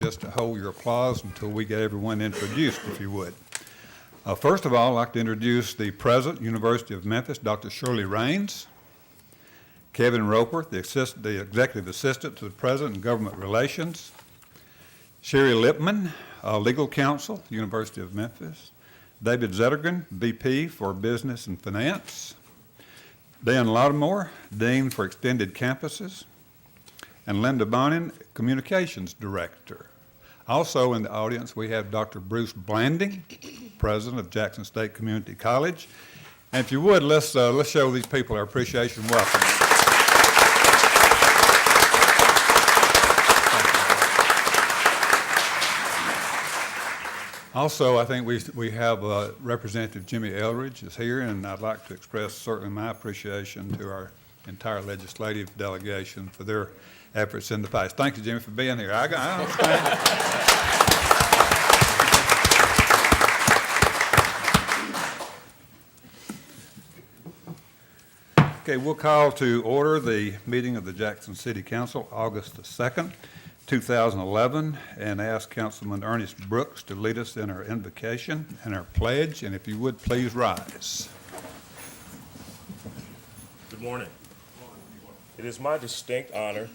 just to hold your applause until we get everyone introduced, if you would. First of all, I'd like to introduce the President, University of Memphis, Dr. Shirley Raines. Kevin Roper, the Executive Assistant to the President in Government Relations. Sherry Lipman, Legal Counsel, University of Memphis. David Zettergren, VP for Business and Finance. Dan Lattimore, Dean for Extended Campuses. And Linda Bonin, Communications Director. Also in the audience, we have Dr. Bruce Blanding, President of Jackson State Community College. And if you would, let's show these people our appreciation. Welcome. Also, I think we have Representative Jimmy Eldridge is here, and I'd like to express certainly my appreciation to our entire legislative delegation for their efforts in the past. Thank you, Jimmy, for being here. I understand. Okay, we'll call to order the meeting of the Jackson City Council, August the 2nd, 2011, and ask Councilman Ernest Brooks to lead us in our invocation and our pledge, and if you would, please rise. Good morning. It is my distinct honor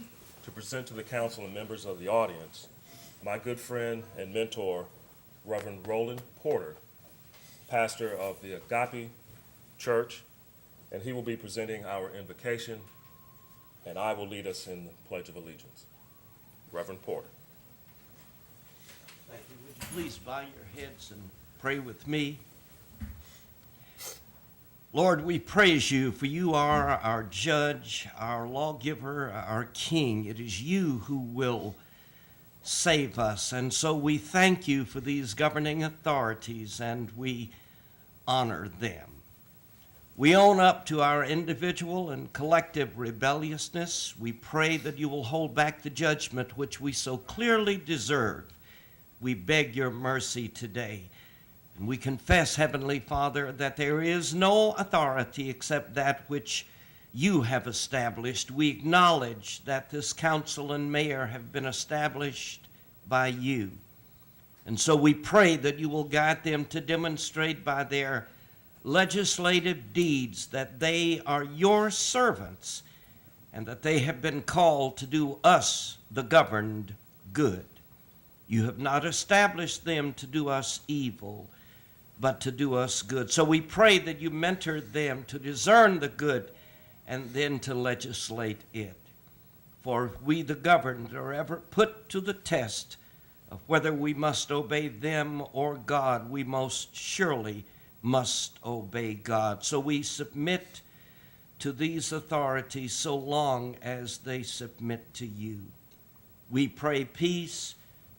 to present to the council and members of the audience my good friend and mentor, Reverend Roland Porter, pastor of the Agape Church, and he will be presenting our invocation, and I will lead us in the Pledge of Allegiance. Reverend Porter. Thank you. Would you please bow your heads and pray with me? Lord, we praise you, for you are our judge, our lawgiver, our king. It is you who will save us. And so we thank you for these governing authorities, and we honor them. We own up to our individual and collective rebelliousness. We pray that you will hold back the judgment which we so clearly deserve. We beg your mercy today. And we confess, Heavenly Father, that there is no authority except that which you have established. We acknowledge that this council and mayor have been established by you. And so we pray that you will guide them to demonstrate by their legislative deeds that they are your servants and that they have been called to do us, the governed, good. You have not established them to do us evil, but to do us good. So we pray that you mentor them to discern the good and then to legislate it. For if we, the governed, are ever put to the test of whether we must obey them or God, we most surely must obey God. So we submit to these authorities so long as they submit to you. We pray peace,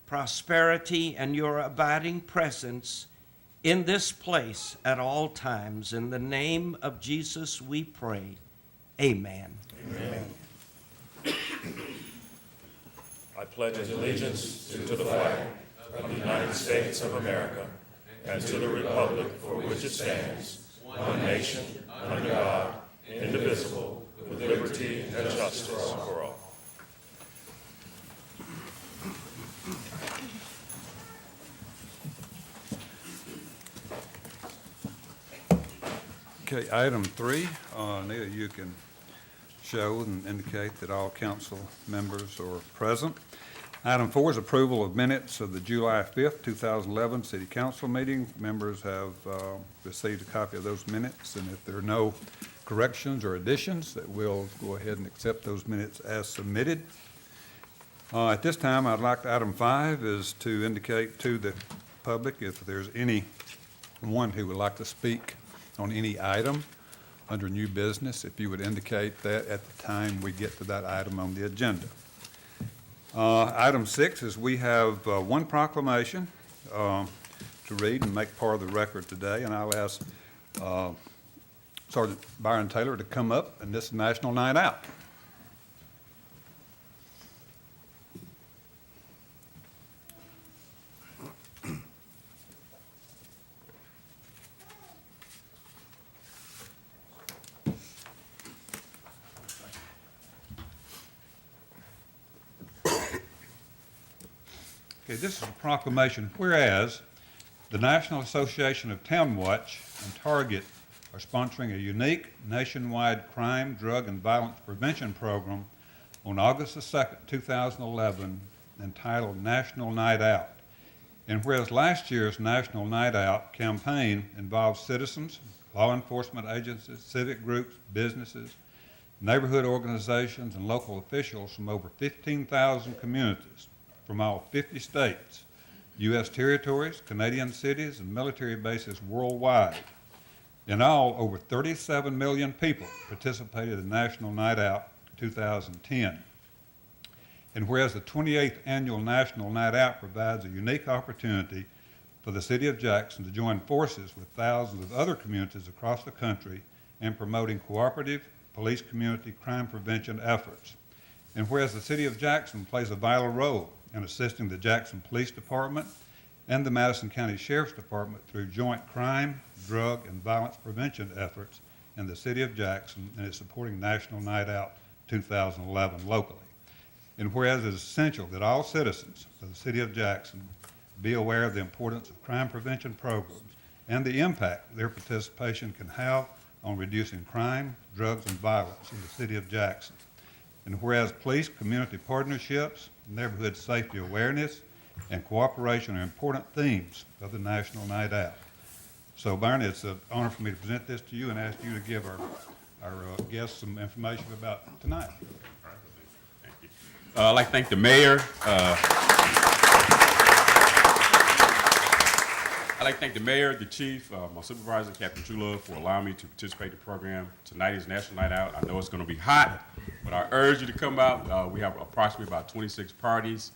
prosperity, and your abiding presence in this place at all times. In the name of Jesus we pray. Amen. Amen. I pledge allegiance to the flag of the United States of America and to the republic for which it stands, one nation, under God, indivisible, with liberty and justice for all. Okay, item 3, Neil, you can show and indicate that all council members are present. Item 4 is approval of minutes of the July 5th, 2011 City Council meeting. Members have received a copy of those minutes, and if there are no corrections or additions, that we'll go ahead and accept those minutes as submitted. At this time, I'd like item 5 is to indicate to the public if there's anyone who would like to speak on any item under new business, if you would indicate that at the time we get to that item on the agenda. Item 6 is we have one proclamation to read and make part of the record today, and I'll ask Sergeant Byron Taylor to come up, and this is National Night Out. Okay, this is a proclamation. Whereas the National Association of Town Watch and Target are sponsoring a unique nationwide crime, drug, and violence prevention program on August the 2nd, 2011, entitled National Night Out. And whereas last year's National Night Out campaign involved citizens, law enforcement agencies, civic groups, businesses, neighborhood organizations, and local officials from over 15,000 communities from all 50 states, U.S. territories, Canadian cities, and military bases worldwide. In all, over 37 million people participated in National Night Out 2010. And whereas the 28th Annual National Night Out provides a unique opportunity for the City of Jackson to join forces with thousands of other communities across the country in promoting cooperative police community crime prevention efforts. And whereas the City of Jackson plays a vital role in assisting the Jackson Police Department and the Madison County Sheriff's Department through joint crime, drug, and violence prevention efforts in the City of Jackson, and is supporting National Night Out 2011 locally. And whereas it is essential that all citizens of the City of Jackson be aware of the importance of crime prevention programs and the impact their participation can have on reducing crime, drugs, and violence in the City of Jackson. And whereas police community partnerships, neighborhood safety awareness, and cooperation are important themes of the National Night Out. So, Byron, it's an honor for me to present this to you and ask you to give our guests some information about tonight. Thank you. I'd like to thank the mayor. I'd like to thank the mayor, the chief, my supervisor, Captain Trulove, for allowing me to participate in the program. Tonight is National Night Out. I know it's going to be hot, but I urge you to come out. We have approximately about 26 parties.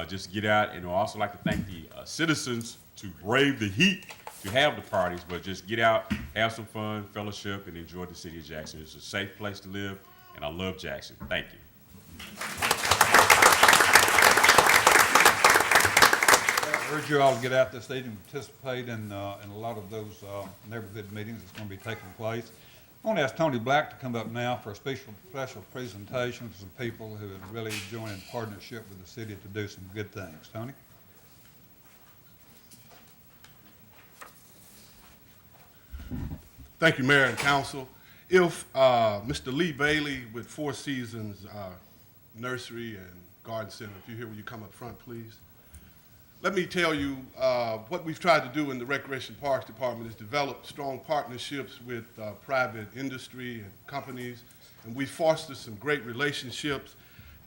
Just get out. And I'd also like to thank the citizens to brave the heat to have the parties, but just get out, have some fun, fellowship, and enjoy the City of Jackson. It's a safe place to live, and I love Jackson. Thank you. I urge you all to get out this evening and participate in a lot of those neighborhood meetings that's going to be taking place. I want to ask Tony Black to come up now for a special presentation of some people who have really joined in partnership with the city to do some good things. Tony? Thank you, Mayor and Council. If Mr. Lee Bailey with Four Seasons Nursery and Garden Center, if you're here, will you come up front, please? Let me tell you what we've tried to do in the Recreation Parks Department is develop strong partnerships with private industry and companies, and we fostered some great relationships.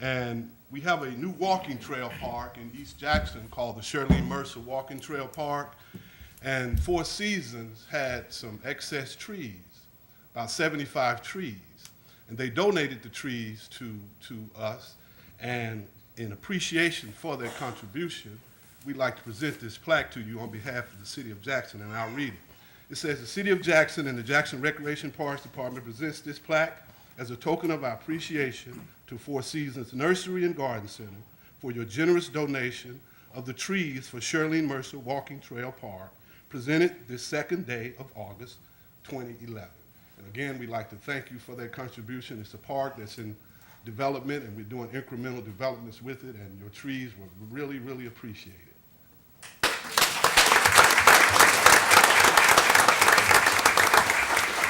And we have a new walking trail park in East Jackson called the Shirlene Mercer Walking Trail Park. And Four Seasons had some excess trees, about 75 trees. And they donated the trees to us. And in appreciation for their contribution, we'd like to present this plaque to you on behalf of the City of Jackson, and I'll read it. It says, the City of Jackson and the Jackson Recreation Parks Department presents this plaque as a token of our appreciation to Four Seasons Nursery and Garden Center for your generous donation of the trees for Shirlene Mercer Walking Trail Park, presented this second day of August 2011. And again, we'd like to thank you for that contribution. It's a park that's in development, and we're doing incremental developments with it, and your trees were really, really appreciated.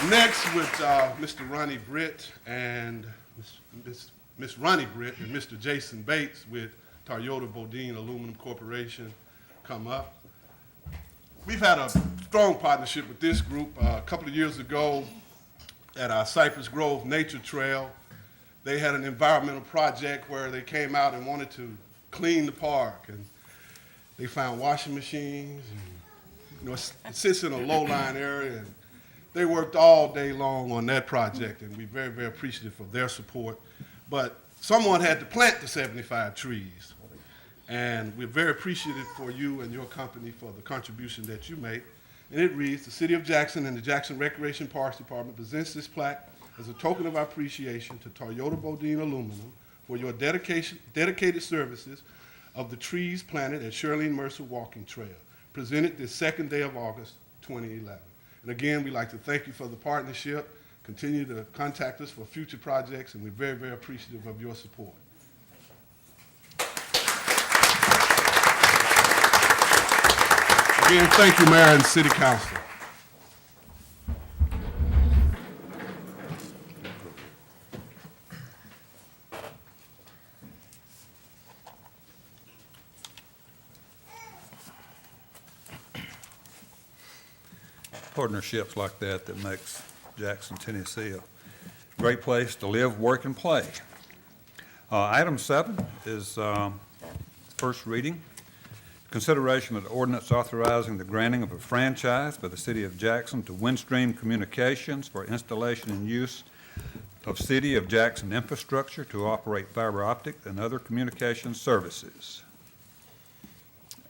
Next, with Mr. Ronnie Britt and Miss Ronnie Britt and Mr. Jason Bates with Toyota Bodine Aluminum Corporation come up. We've had a strong partnership with this group. A couple of years ago at our Cypress Grove Nature Trail, they had an environmental project where they came out and wanted to clean the park, and they found washing machines, and it sits in a low-lying area, and they worked all day long on that project, and we're very, very appreciative of their support. But someone had to plant the 75 trees, and we're very appreciative for you and your company for the contribution that you make. And it reads, the City of Jackson and the Jackson Recreation Parks Department presents this plaque as a token of our appreciation to Toyota Bodine Aluminum for your dedicated services of the trees planted at Shirlene Mercer Walking Trail, presented this second day of August 2011. And again, we'd like to thank you for the partnership. Continue to contact us for future projects, and we're very, very appreciative of your support. Again, thank you, Mayor and City Council. Partnerships like that that makes Jackson, Tennessee a great place to live, work, and play. Item 7 is first reading. Consideration of the ordinance authorizing the granting of a franchise by the City of Jackson to Windstream Communications for installation and use of City of Jackson infrastructure to operate fiber optic and other communication services.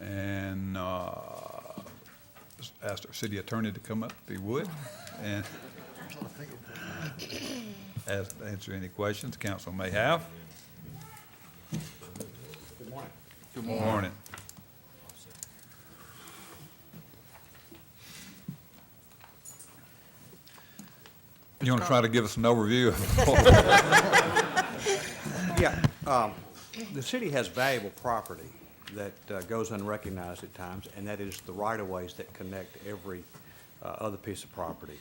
And asked our city attorney to come up if he would, and answer any questions council may have. Good morning. Good morning. You want to try to give us an overview of Yeah, the city has valuable property that goes unrecognized at times, and that is the right-of-ways that connect every other piece of property.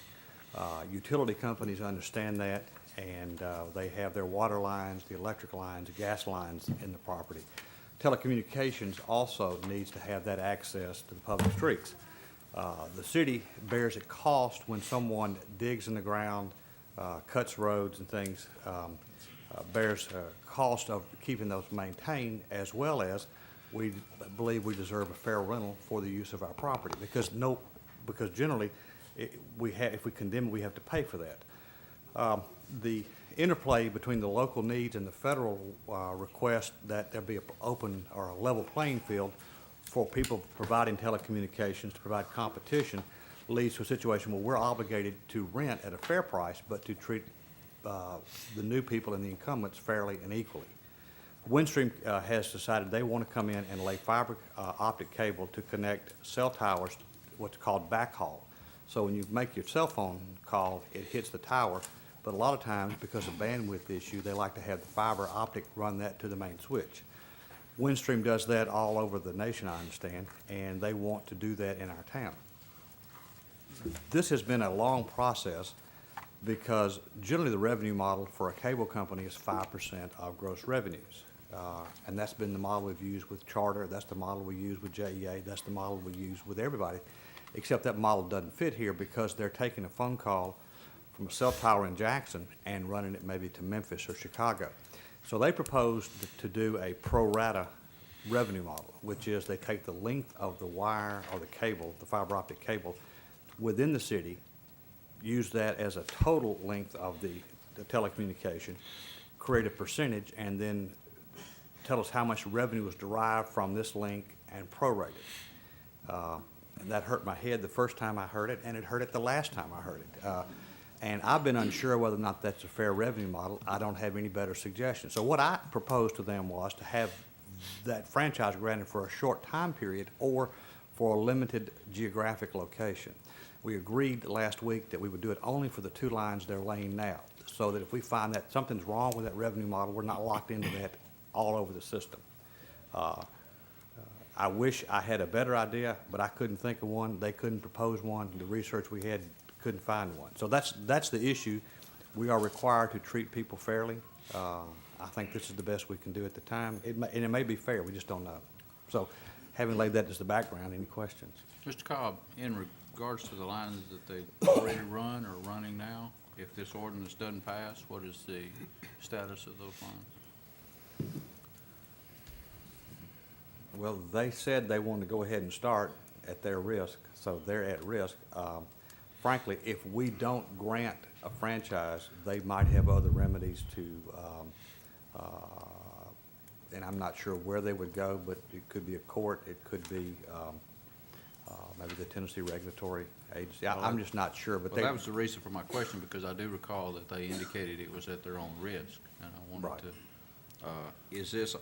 Utility companies understand that, and they have their water lines, the electric lines, the gas lines in the property. Telecommunications also needs to have that access to the public streets. The city bears a cost when someone digs in the ground, cuts roads and things, bears a cost of keeping those maintained, as well as we believe we deserve a fair rental for the use of our property, because generally, if we condemn it, we have to pay for that. The interplay between the local needs and the federal request that there be an open or a level playing field for people providing telecommunications to provide competition leads to a situation where we're obligated to rent at a fair price, but to treat the new people and the incumbents fairly and equally. Windstream has decided they want to come in and lay fiber optic cable to connect cell towers, what's called backhaul. So when you make your cell phone call, it hits the tower, but a lot of times, because of bandwidth issue, they like to have the fiber optic run that to the main switch. Windstream does that all over the nation, I understand, and they want to do that in our town. This has been a long process because generally the revenue model for a cable company is 5% of gross revenues. And that's been the model we've used with Charter, that's the model we use with JEA, that's the model we use with everybody, except that model doesn't fit here because they're taking a phone call from a cell tower in Jackson and running it maybe to Memphis or Chicago. So they proposed to do a pro rata revenue model, which is they take the length of the wire or the cable, the fiber optic cable, within the city, use that as a total length of the telecommunication, create a percentage, and then tell us how much revenue was derived from this link and prorate it. And that hurt my head the first time I heard it, and it hurt it the last time I heard it. And I've been unsure whether or not that's a fair revenue model. I don't have any better suggestions. So what I proposed to them was to have that franchise granted for a short time period or for a limited geographic location. We agreed last week that we would do it only for the 2 lines they're laying now, so that if we find that something's wrong with that revenue model, we're not locked into that all over the system. I wish I had a better idea, but I couldn't think of one. They couldn't propose one. The research we had couldn't find one. So that's the issue. We are required to treat people fairly. I think this is the best we can do at the time. And it may be fair, we just don't know. So having laid that as the background, any questions? Mr. Cobb, in regards to the lines that they've already run or running now, if this ordinance doesn't pass, what is the status of those lines? Well, they said they wanted to go ahead and start at their risk, so they're at risk. Frankly, if we don't grant a franchise, they might have other remedies to, and I'm not sure where they would go, but it could be a court, it could be maybe the Tennessee Regulatory Agency. I'm just not sure, but Well, they. that was the reason for my question, because I do recall that they indicated it was at their own risk, and I Right. wanted to, is this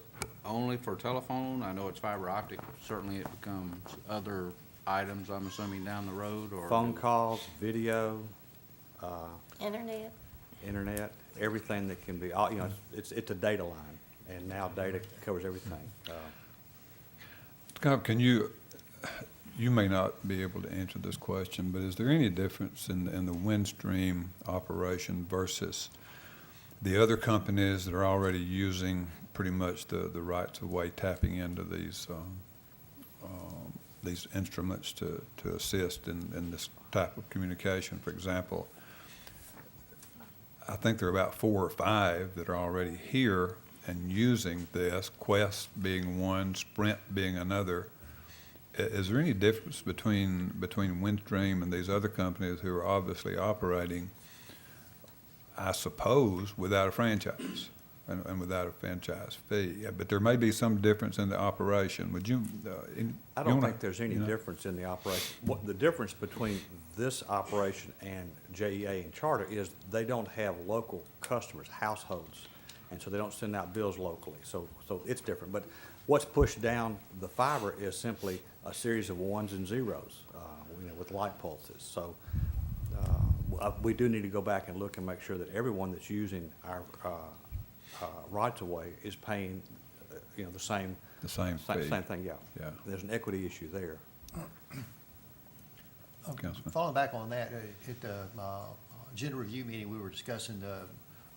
only for telephone? I know it's fiber optic, certainly it becomes other items, I'm assuming, down the road, or? Phone calls, video, Internet. internet, everything that can be, you know, it's a data line, and now data covers everything. Can you, you may not be able to answer this question, but is there any difference in the Windstream operation versus the other companies that are already using pretty much the rights of way tapping into these instruments to assist in this type of communication? For example, I think there are about 4 or 5 that are already here and using this, Quest being one, Sprint being another. Is there any difference between Windstream and these other companies who are obviously operating, I suppose, without a franchise and without a franchise fee? But there may be some difference in the operation. Would you? I don't think there's any difference in the operation. What the difference between this operation and JEA and Charter is they don't have local customers, households, and so they don't send out bills locally. So it's different. But what's pushed down the fiber is simply a series of ones and zeros, with light pulses. So we do need to go back and look and make sure that everyone that's using our rights of way is paying, the same. The same fee. Same thing, yeah. Yeah. There's an equity issue there. Councilman. Following back on that, at the agenda review meeting, we were discussing the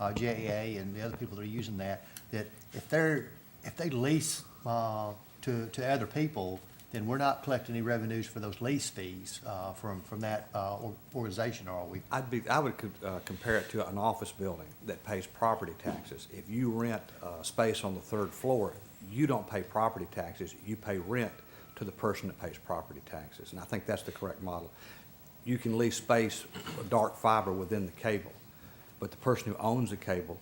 JEA and the other people that are using that if they lease to other people, then we're not collecting any revenues for those lease fees from that organization, are we? I would compare it to an office building that pays property taxes. If you rent space on the 3rd floor, you don't pay property taxes, you pay rent to the person that pays property taxes. And I think that's the correct model. You can lease space, dark fiber within the cable, but the person who owns the cable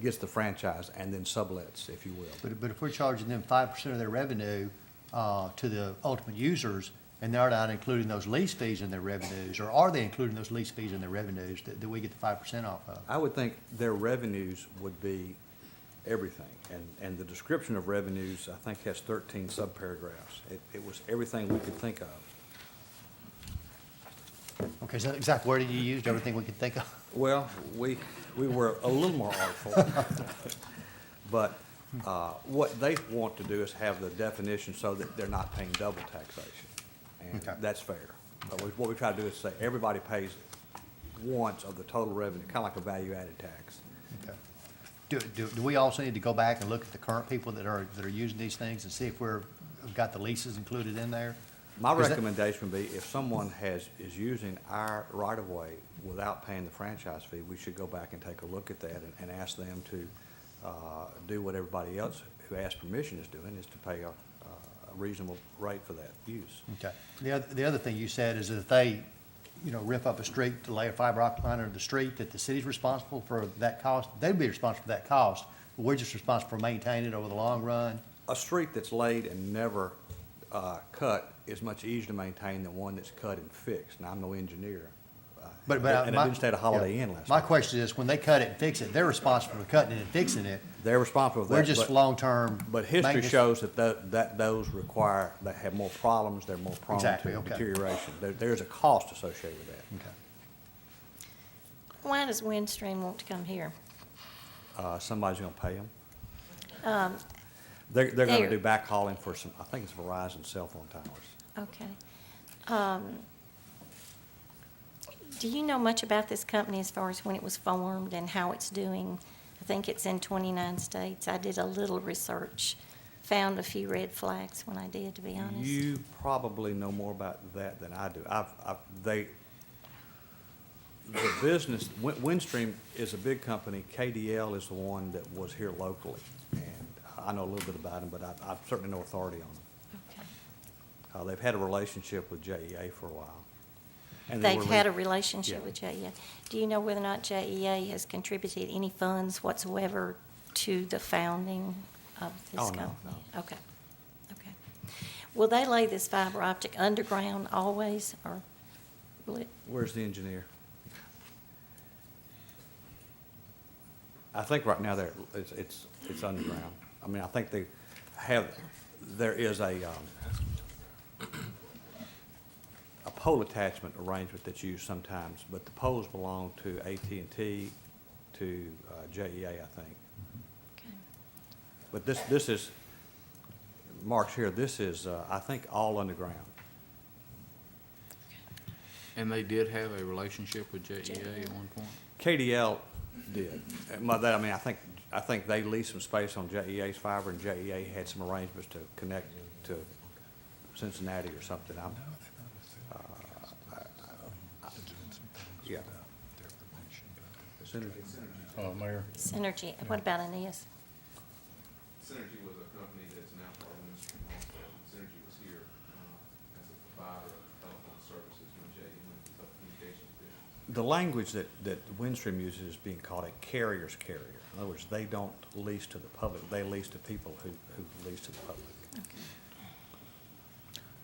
gets the franchise and then sublets, if you will. But if we're charging them 5% of their revenue to the ultimate users, and they're not including those lease fees in their revenues, or are they including those lease fees in their revenues that we get the 5% off of? I would think their revenues would be everything. And the description of revenues, I think, has 13 subparagraphs. It was everything we could think of. Okay, so exact wording you used, everything we could think of? Well, we were a little more artful. But what they want to do is have the definition so that they're not paying double taxation. And Okay. that's fair. But what we try to do is say everybody pays once of the total revenue, kind of like a value-added tax. Okay. Do we also need to go back and look at the current people that are using these things and see if we've got the leases included in there? My Is that- recommendation would be if someone is using our right-of-way without paying the franchise fee, we should go back and take a look at that and ask them to do what everybody else who asked permission is doing, is to pay a reasonable rate for that use. Okay. The other thing you said is that if they, rip up a street to lay a fiber optic line under the street, that the city's responsible for that cost. They'd be responsible for that cost, but we're just responsible for maintaining it over the long run. A street that's laid and never cut is much easier to maintain than one that's cut and fixed. Now, I'm no engineer. But And I didn't stay at a Holiday Inn last My night. question is, when they cut it and fix it, they're responsible for cutting it and fixing it. They're responsible for that. We're just but- long-term. But history maintenance. shows that those require, they have more problems, they're more prone Exactly, to okay. deterioration. There's a cost associated with that. Okay. Why does Windstream want to come here? Somebody's gonna pay them. Um, They're gonna There. do backhauling for some, I think it's Verizon cell phone towers. Okay. Do you know much about this company as far as when it was formed and how it's doing? I think it's in 29 states. I did a little research, found a few red flags when I did, to be honest. You probably know more about that than I do. The business, Windstream is a big company. KDL is the one that was here locally. And I know a little bit about them, but I certainly no authority on them. Okay. They've had a relationship with JEA for a while. And they They've were had a leas- relationship Yeah. with JEA. Do you know whether or not JEA has contributed any funds whatsoever to the founding of this Oh, no, company? Okay, okay. Will they lay this fiber optic underground always, or will it? Where's the engineer? I think right now it's underground. I mean, I think there is a pole attachment arrangement that's used sometimes, but the poles belong to AT&T, to JEA, I think. Okay. But this is, marks here, this is, I think, all underground. And they did have a relationship with JEA at one point? KDL did. I think they leased some space on JEA's fiber, and JEA had some arrangements to connect to Cincinnati or something. Yeah. Synergy. Mayor? Synergy, what about Aeneas? Synergy was a company that's now part of Windstream also. Synergy was here as a provider of telephone services when Jay went to telecommunications business. The language that Windstream uses is being called a carrier's carrier. In other words, they don't lease to the public, they lease to people who lease to the public.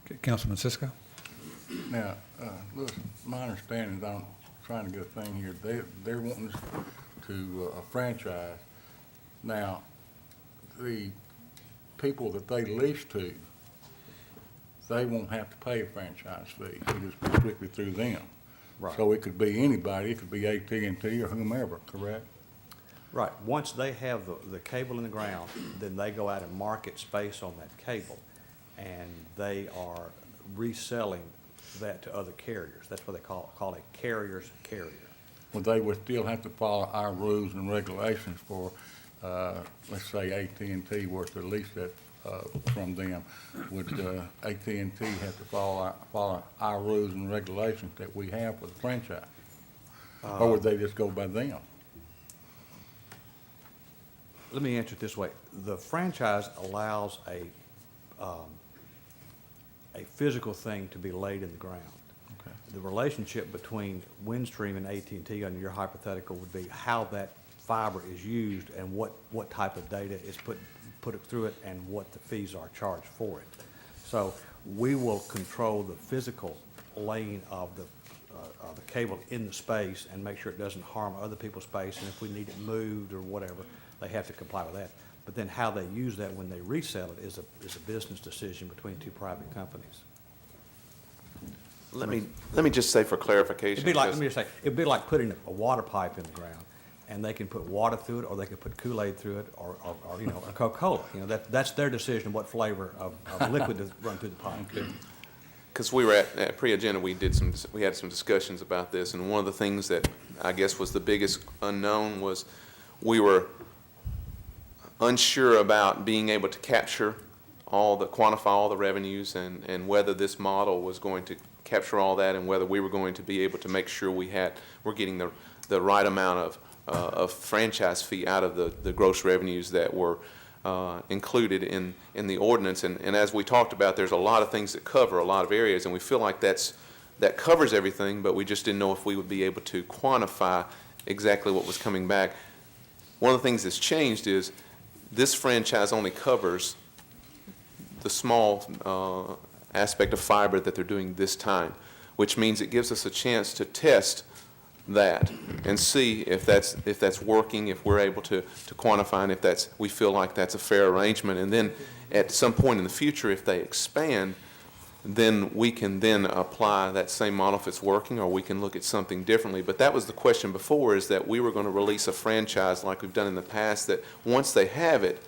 Okay, Councilman Cisco? Now, look, my understanding is, I'm trying to get a thing here, they're wanting us to franchise. Now, the people that they lease to, they won't have to pay a franchise fee, it just be strictly through them. Right. So it could be anybody, it could be AT&T or whomever, correct? Right, once they have the cable in the ground, then they go out and market space on that cable, and they are reselling that to other carriers. That's what they call a carrier's carrier. Well, they would still have to follow our rules and regulations for, let's say AT&T were to lease that from them. Would AT&T have to follow our rules and regulations that we have for the franchise? Or would they just go by them? Let me answer it this way. The franchise allows a physical thing to be laid in the ground. Okay. The relationship between Windstream and AT&T under your hypothetical would be how that fiber is used and what type of data is put through it and what the fees are charged for it. So we will control the physical laying of the cable in the space and make sure it doesn't harm other people's space, and if we need it moved or whatever, they have to comply with that. But then how they use that when they resell it is a business decision between two private companies. Let me just say for clarification. It'd be like, because- let me just say, it'd be like putting a water pipe in the ground, and they can put water through it, or they can put Kool-Aid through it, or you know, a Coca-Cola. You know, that's their decision what flavor of liquid to run through the pipe. Because we were at pre-agenda, we had some discussions about this, and one of the things that I guess was the biggest unknown was we were unsure about being able to quantify all the revenues and whether this model was going to capture all that and whether we were going to be able to make sure we're getting the right amount of franchise fee out of the gross revenues that were included in the ordinance. And as we talked about, there's a lot of things that cover a lot of areas, and we feel like that covers everything, but we just didn't know if we would be able to quantify exactly what was coming back. One of the things that's changed is this franchise only covers the small aspect of fiber that they're doing this time, which means it gives us a chance to test that and see if that's working, if we're able to quantify, and if we feel like that's a fair arrangement. And then at some point in the future, if they expand, then we can then apply that same model if it's working, or we can look at something differently. But that was the question before, is that we were going to release a franchise like we've done in the past, that once they have it,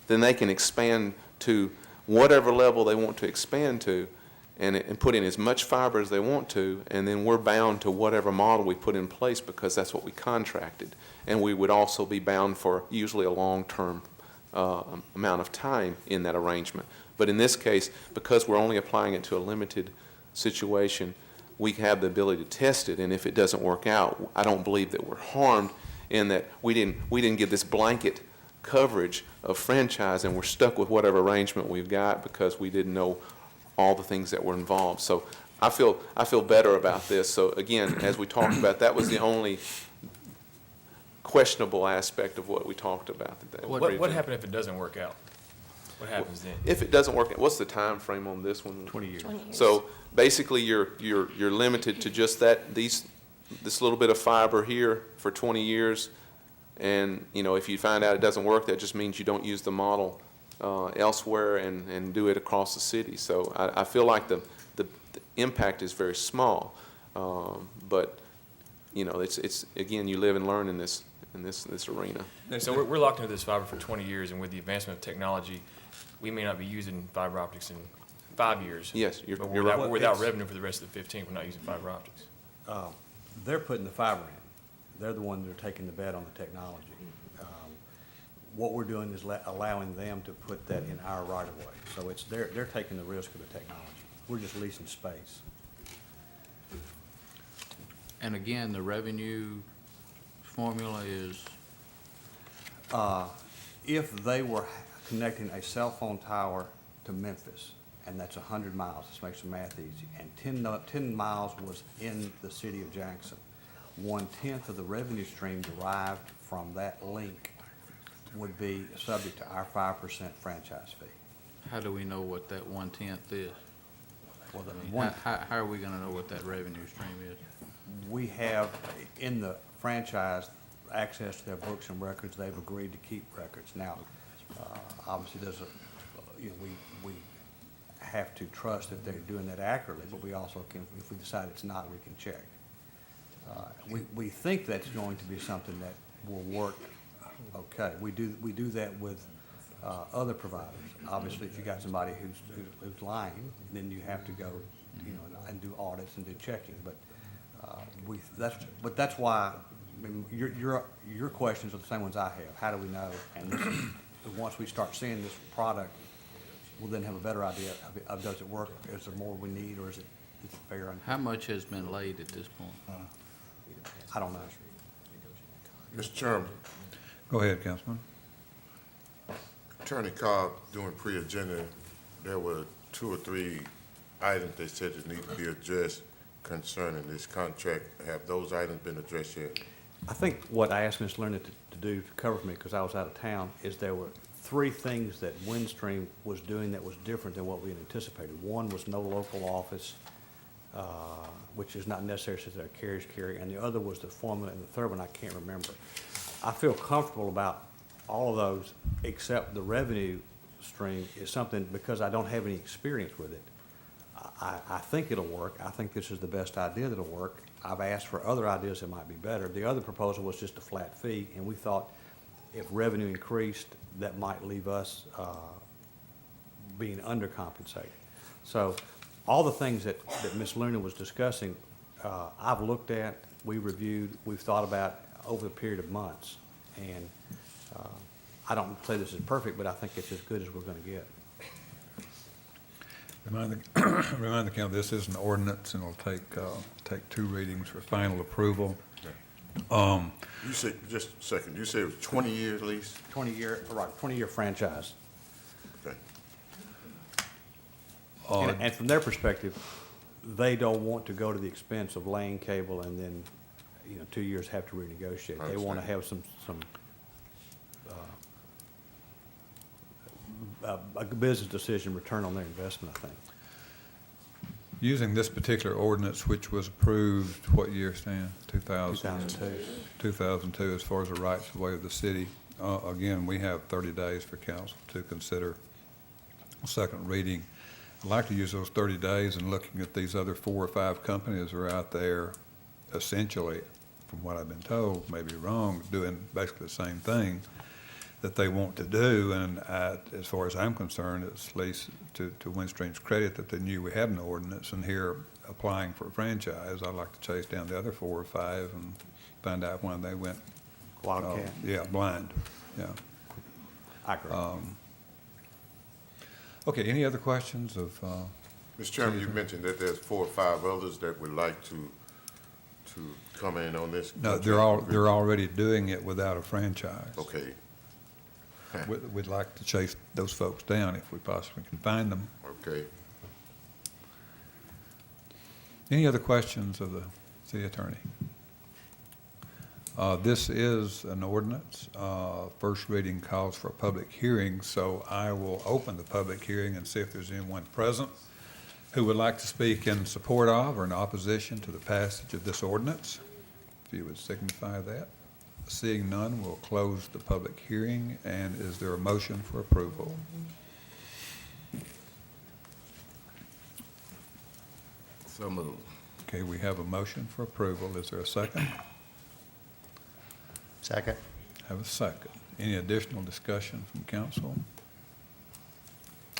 then they can expand to whatever level they want to expand to and put in as much fiber as they want to, and then we're bound to whatever model we put in place because that's what we contracted. And we would also be bound for usually a long-term amount of time in that arrangement. But in this case, because we're only applying it to a limited situation, we have the ability to test it, and if it doesn't work out, I don't believe that we're harmed in that we didn't give this blanket coverage of franchise and we're stuck with whatever arrangement we've got because we didn't know all the things that were involved. So I feel better about this. So again, as we talked about, that was the only questionable aspect of what we talked about. What happened if it doesn't work out? What happens then? If it doesn't work, what's the time frame on this one? 20 years. 20 years. So basically, you're limited to just this little bit of fiber here for 20 years, and if you find out it doesn't work, that just means you don't use the model elsewhere and do it across the city. So I feel like the impact is very small, but it's again, you live and learn in this arena. And so we're locked into this fiber for 20 years, and with the advancement of technology, we may not be using fiber optics in 5 years. Yes, you're But you're without, right. without revenue for the rest of the 15, we're not using fiber optics. They're putting the fiber in. They're the ones that are taking the bet on the technology. What we're doing is allowing them to put that in our right of way. So it's, they're taking the risk of the technology. We're just leasing space. And again, the revenue formula is, If they were connecting a cell phone tower to Memphis, and that's 100 miles, this makes the math easy, and 10 miles was in the city of Jackson, 1/10 of the revenue stream derived from that link would be subject to our 5% franchise fee. how do we know what that 1/10 is? Well, the I mean, one- how are we gonna know what that revenue stream is? We have in the franchise access to their books and records. They've agreed to keep records. Now, obviously, there's a, you know, we have to trust that they're doing that accurately, but we also can, if we decide it's not, we can check. We think that's going to be something that will work okay. We do that with other providers. Obviously, if you got somebody who's lying, then you have to go, you know, and do audits and do checking. But that's why, I mean, your questions are the same ones I have. How do we know? And this is, once we start seeing this product, we'll then have a better idea of does it work? Is there more we need, or is it fair? How much has been laid at this point? I don't know. Mr. Chairman, Go ahead, Councilman. Attorney Cobb, doing pre-agenda, there were 2 or 3 items they said that need to be addressed concerning this contract. Have those items been addressed yet? I think what I asked Ms. Lerner to do, to cover for me, because I was out of town, is there were 3 things that Windstream was doing that was different than what we had anticipated. One was no local office, which is not necessary since our carriers carry, and the other was the formula, and the third one I can't remember. I feel comfortable about all of those, except the revenue stream is something, because I don't have any experience with it. I think it'll work. I think this is the best idea that'll work. I've asked for other ideas that might be better. The other proposal was just a flat fee, and we thought if revenue increased, that might leave us being undercompensated. So all the things that Ms. Luna was discussing, I've looked at, we reviewed, we've thought about over the period of months. And I don't say this is perfect, but I think it's as good as we're going to get. Remind the council, this is an ordinance, and it'll take 2 readings for final approval. You said, just a second, you said it was 20 years lease? 20-year franchise. Okay. And from their perspective, they don't want to go to the expense of laying cable and then, 2 years have to renegotiate. I They want to understand. have a business decision return on their investment, I think. Using this particular ordinance, which was approved, what year, Stan? 2002. 2002, as far as the rights of way of the city. Again, we have 30 days for council to consider a second reading. I'd like to use those 30 days and looking at these other 4 or 5 companies that are out there, essentially, from what I've been told, maybe wrong, doing basically the same thing that they want to do. And as far as I'm concerned, it's at least to Windstream's credit that they knew we had an ordinance, and here applying for a franchise, I'd like to chase down the other 4 or 5 and find out when they went Wildcat. blind, yeah. I agree. Okay, any other questions of, Mr. Chairman, you mentioned that there's 4 or 5 others that would like to come in on this. no, contract. they're already doing it without a franchise. Okay, We'd like to chase those folks down if we possibly can find them. okay. Any other questions of the city attorney? This is an ordinance. First reading calls for a public hearing, so I will open the public hearing and see if there's anyone present who would like to speak in support of or in opposition to the passage of this ordinance. If you would signify that. Seeing none, we'll close the public hearing. And is there a motion for approval? So moved. Okay, we have a motion for approval. Is there a second? Second. Have a second. Any additional discussion from council?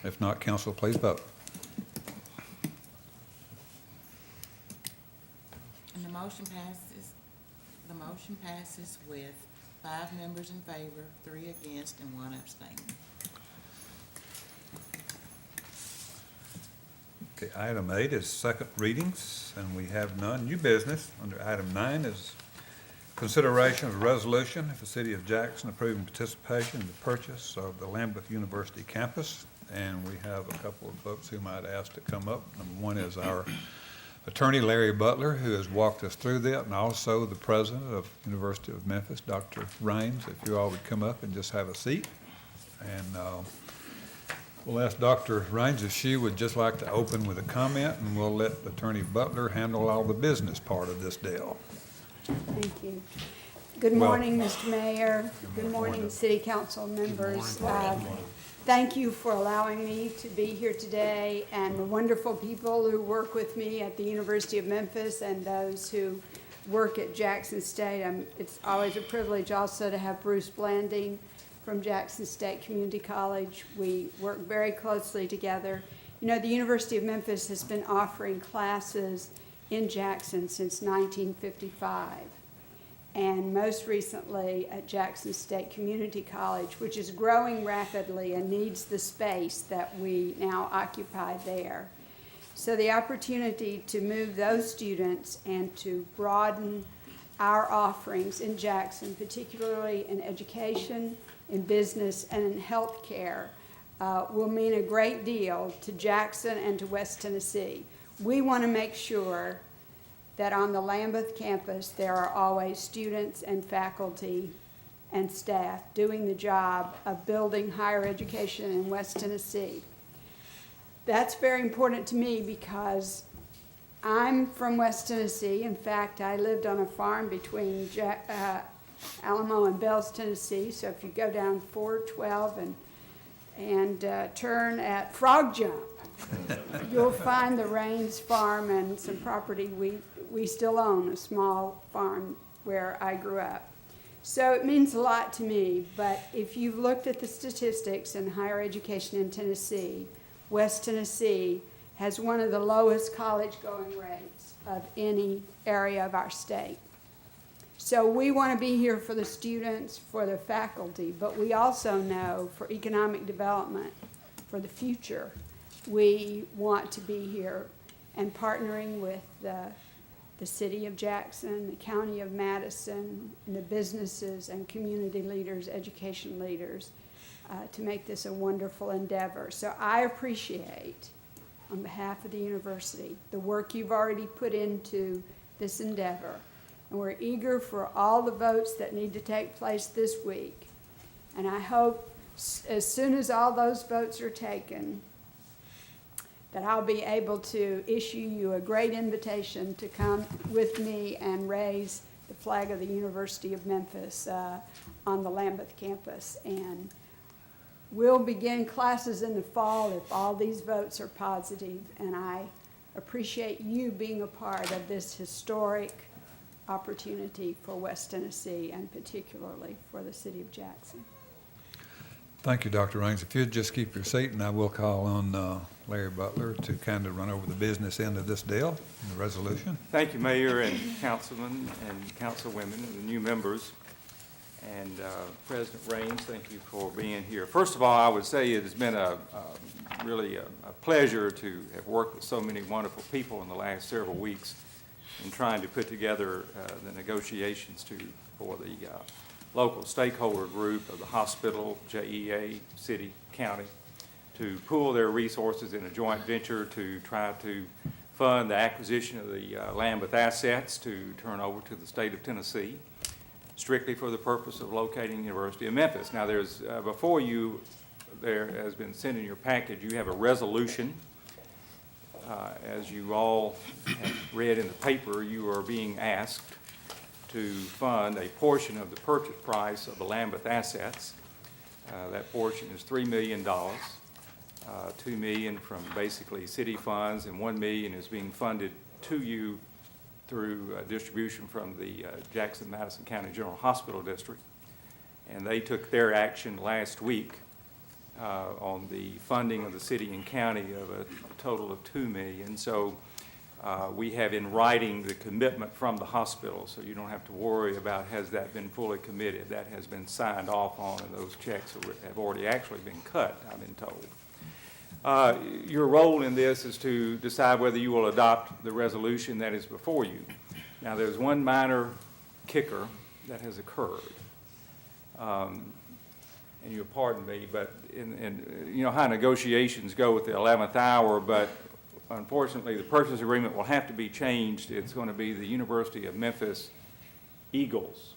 If not, council, please vote. And the motion passes with 5 members in favor, 3 against, and 1 abstaining. Okay, item 8 is second readings, and we have none. New business, under item 9 is consideration of a resolution of the City of Jackson approving participation in the purchase of the Lambeth University campus. And we have a couple of folks who might ask to come up. Number one is our attorney, Larry Butler, who has walked us through that, and also the president of University of Memphis, Dr. Raines. If you all would come up and just have a seat. And we'll ask Dr. Raines if she would just like to open with a comment, and we'll let Attorney Butler handle all the business part of this deal. Thank you. Good morning, Mr. Mayor. Good morning, City Council members. Thank you for allowing me to be here today, and the wonderful people who work with me at the University of Memphis and those who work at Jackson State. It's always a privilege also to have Bruce Blanding from Jackson State Community College. We work very closely together. You know, the University of Memphis has been offering classes in Jackson since 1955. And most recently at Jackson State Community College, which is growing rapidly and needs the space that we now occupy there. So the opportunity to move those students and to broaden our offerings in Jackson, particularly in education, in business, and in healthcare, will mean a great deal to Jackson and to West Tennessee. We want to make sure that on the Lambeth campus there are always students and faculty and staff doing the job of building higher education in West Tennessee. That's very important to me because I'm from West Tennessee. In fact, I lived on a farm between Alamo and Bells, Tennessee. So if you go down 412 and turn at Frog Jump, you'll find the Raines farm and some property we still own, a small farm where I grew up. So it means a lot to me, but if you've looked at the statistics in higher education in Tennessee, West Tennessee has one of the lowest college going rates of any area of our state. So we want to be here for the students, for the faculty, but we also know for economic development, for the future, we want to be here and partnering with the city of Jackson, the county of Madison, and the businesses and community leaders, education leaders, to make this a wonderful endeavor. So I appreciate, on behalf of the university, the work you've already put into this endeavor. And we're eager for all the votes that need to take place this week. And I hope as soon as all those votes are taken, that I'll be able to issue you a great invitation to come with me and raise the flag of the University of Memphis on the Lambeth campus. And we'll begin classes in the fall if all these votes are positive, and I appreciate you being a part of this historic opportunity for West Tennessee and particularly for the city of Jackson. Thank you, Dr. Raines. If you'd just keep your seat, and I will call on Larry Butler to kind of run over the business end of this deal, the resolution. Thank you, Mayor and councilmen and councilwomen and the new members. And President Raines, thank you for being here. First of all, I would say it has been really a pleasure to have worked with so many wonderful people in the last several weeks in trying to put together the negotiations for the local stakeholder group of the hospital, JEA, city, county, to pool their resources in a joint venture to try to fund the acquisition of the Lambeth assets to turn over to the state of Tennessee, strictly for the purpose of locating the University of Memphis. Now, there's before you, there has been sent in your package, you have a resolution. As you all have read in the paper, you are being asked to fund a portion of the purchase price of the Lambeth assets. That portion is $3 million. $2 million from basically city funds, and $1 million is being funded to you through distribution from the Jackson-Madison County General Hospital District. And they took their action last week on the funding of the city and county of a total of $2 million. So we have in writing the commitment from the hospital, so you don't have to worry about has that been fully committed. That has been signed off on, and those checks have already actually been cut, I've been told. Your role in this is to decide whether you will adopt the resolution that is before you. Now, there's one minor kicker that has occurred. And you'll pardon me, but you know how negotiations go at the 11th hour, but unfortunately, the purchase agreement will have to be changed. It's going to be the University of Memphis Eagles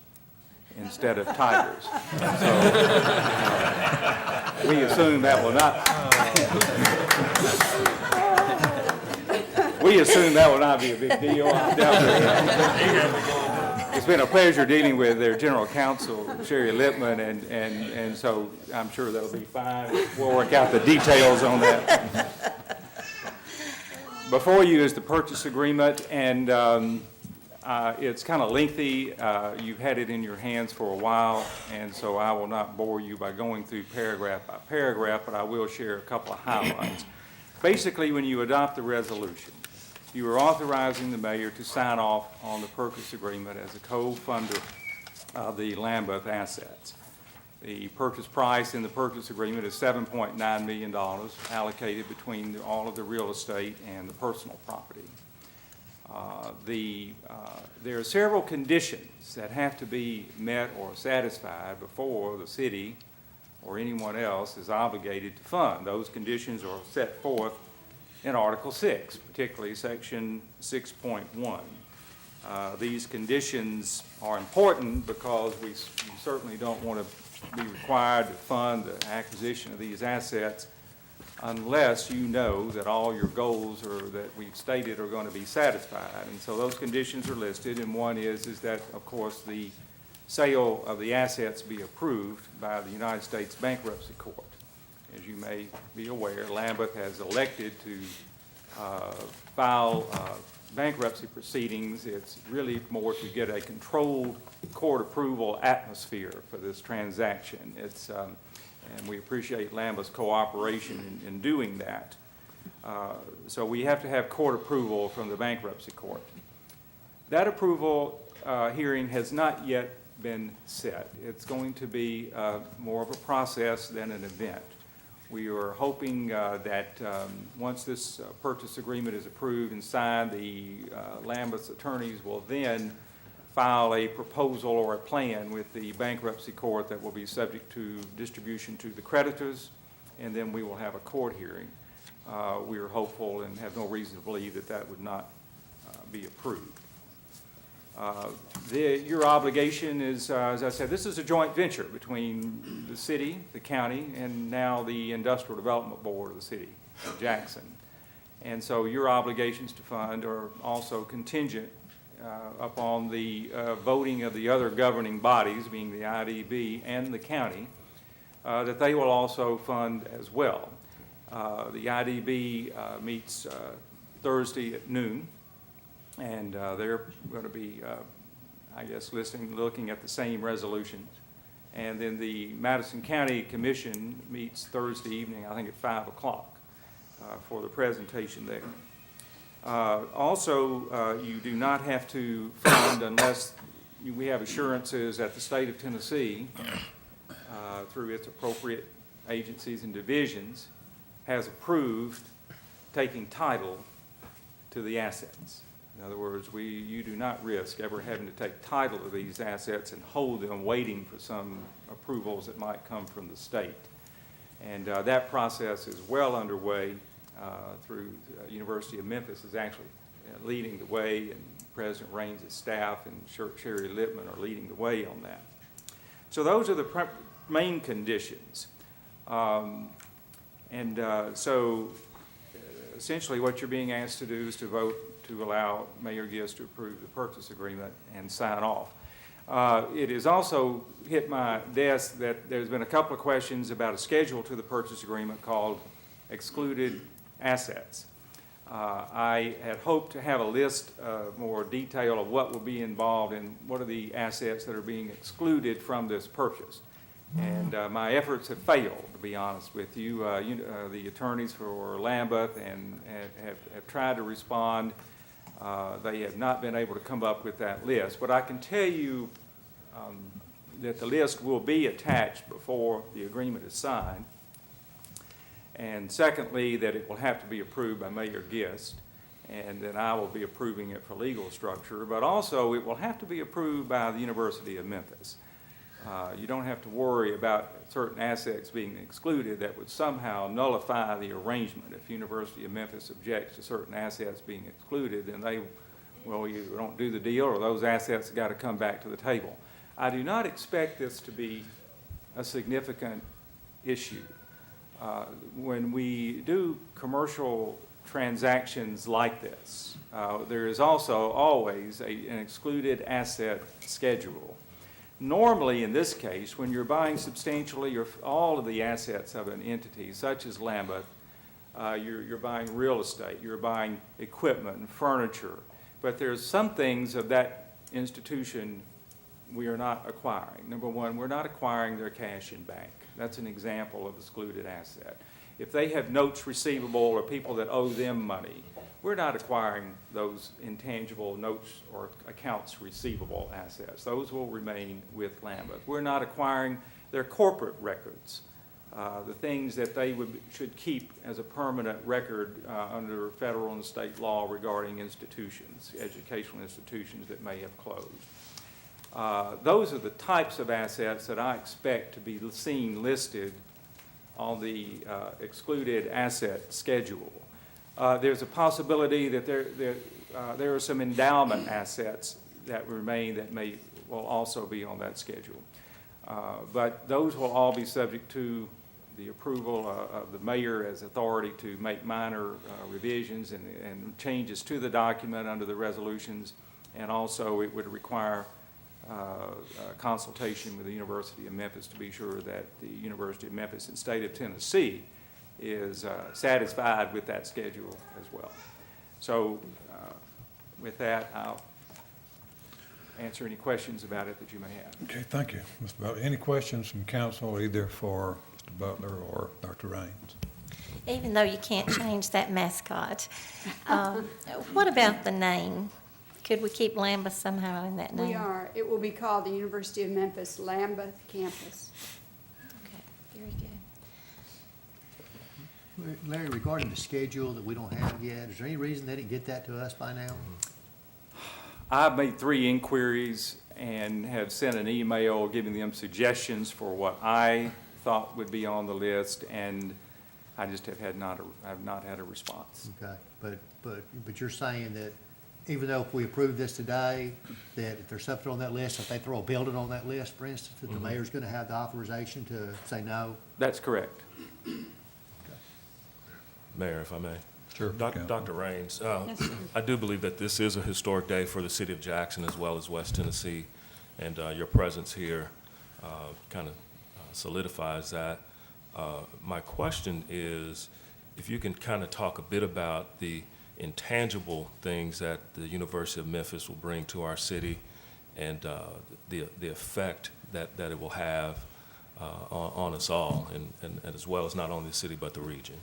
instead of Tigers. So we assume that will not. We assume that will not be a big deal. It's been a pleasure dealing with their general counsel, Sherry Lippman, and so I'm sure that'll be fine. We'll work out the details on that. Before you is the purchase agreement, and it's kind of lengthy. You've had it in your hands for a while, and so I will not bore you by going through paragraph by paragraph, but I will share a couple of highlights. Basically, when you adopt the resolution, you are authorizing the mayor to sign off on the purchase agreement as a co-funder of the Lambeth assets. The purchase price in the purchase agreement is $7.9 million allocated between all of the real estate and the personal property. There are several conditions that have to be met or satisfied before the city or anyone else is obligated to fund. Those conditions are set forth in Article 6, particularly Section 6.1. These conditions are important because we certainly don't want to be required to fund the acquisition of these assets unless you know that all your goals that we've stated are going to be satisfied. And so those conditions are listed, and one is that, of course, the sale of the assets be approved by the United States Bankruptcy Court. As you may be aware, Lambeth has elected to file bankruptcy proceedings. It's really more to get a controlled court approval atmosphere for this transaction. And we appreciate Lambeth's cooperation in doing that. So we have to have court approval from the bankruptcy court. That approval hearing has not yet been set. It's going to be more of a process than an event. We are hoping that once this purchase agreement is approved and signed, the Lambeth's attorneys will then file a proposal or a plan with the bankruptcy court that will be subject to distribution to the creditors, and then we will have a court hearing. We are hopeful and have no reason to believe that that would not be approved. Your obligation is, as I said, this is a joint venture between the city, the county, and now the Industrial Development Board of the city of Jackson. And so your obligations to fund are also contingent upon the voting of the other governing bodies, being the IDB and the county, that they will also fund as well. The IDB meets Thursday at noon. And they're going to be, I guess, looking at the same resolutions. And then the Madison County Commission meets Thursday evening, I think at 5 o'clock, for the presentation there. Also, you do not have to fund unless we have assurances that the state of Tennessee, through its appropriate agencies and divisions, has approved taking title to the assets. In other words, you do not risk ever having to take title to these assets and hold them waiting for some approvals that might come from the state. And that process is well underway through the University of Memphis is actually leading the way, and President Raines' staff and Sherry Lippman are leading the way on that. So those are the main conditions. So essentially what you're being asked to do is to vote to allow Mayor Gist to approve the purchase agreement and sign off. It has also hit my desk that there's been a couple of questions about a schedule to the purchase agreement called excluded assets. I had hoped to have a list more detail of what will be involved and what are the assets that are being excluded from this purchase. And my efforts have failed, to be honest with you. The attorneys for Lambeth have tried to respond. They have not been able to come up with that list. But I can tell you that the list will be attached before the agreement is signed. And secondly, that it will have to be approved by Mayor Gist, and then I will be approving it for legal structure. But also, it will have to be approved by the University of Memphis. You don't have to worry about certain assets being excluded that would somehow nullify the arrangement. If University of Memphis objects to certain assets being excluded, then they, well, you don't do the deal, or those assets have got to come back to the table. I do not expect this to be a significant issue. When we do commercial transactions like this, there is also always an excluded asset schedule. Normally, in this case, when you're buying substantially all of the assets of an entity, such as Lambeth, you're buying real estate, you're buying equipment and furniture, but there's some things of that institution we are not acquiring. Number one, we're not acquiring their cash in bank. That's an example of excluded asset. If they have notes receivable or people that owe them money, we're not acquiring those intangible notes or accounts receivable assets. Those will remain with Lambeth. We're not acquiring their corporate records, the things that they should keep as a permanent record under federal and state law regarding institutions, educational institutions that may have closed. Those are the types of assets that I expect to be seen listed on the excluded asset schedule. There's a possibility that there are some endowment assets that remain that will also be on that schedule. But those will all be subject to the approval of the mayor as authority to make minor revisions and changes to the document under the resolutions. And also it would require consultation with the University of Memphis to be sure that the University of Memphis and State of Tennessee is satisfied with that schedule as well. So with that, I'll answer any questions about it that you may have. Okay, thank you, Mr. Butler. Any questions from council, either for Mr. Butler or Dr. Raines? Even though you can't change that mascot, what about the name? Could we keep Lambeth somehow in that name? We are. It will be called the University of Memphis Lambeth Campus. Okay, very good. Larry, regarding the schedule that we don't have yet, is there any reason they didn't get that to us by now? I've made 3 inquiries and have sent an email giving them suggestions for what I thought would be on the list, and I just have not had a response. Okay, but you're saying that even though if we approve this today, that if there's something on that list, if they throw a building on that list, for instance, that the mayor's gonna have the authorization to say no? That's correct. Mayor, if I may. Sure. Dr. Raines, I do believe that this is a historic day for the city of Jackson as well as West Tennessee, and your presence here kind of solidifies that. My question is, if you can kind of talk a bit about the intangible things that the University of Memphis will bring to our city and the effect that it will have on us all, and as well as not only the city but the region.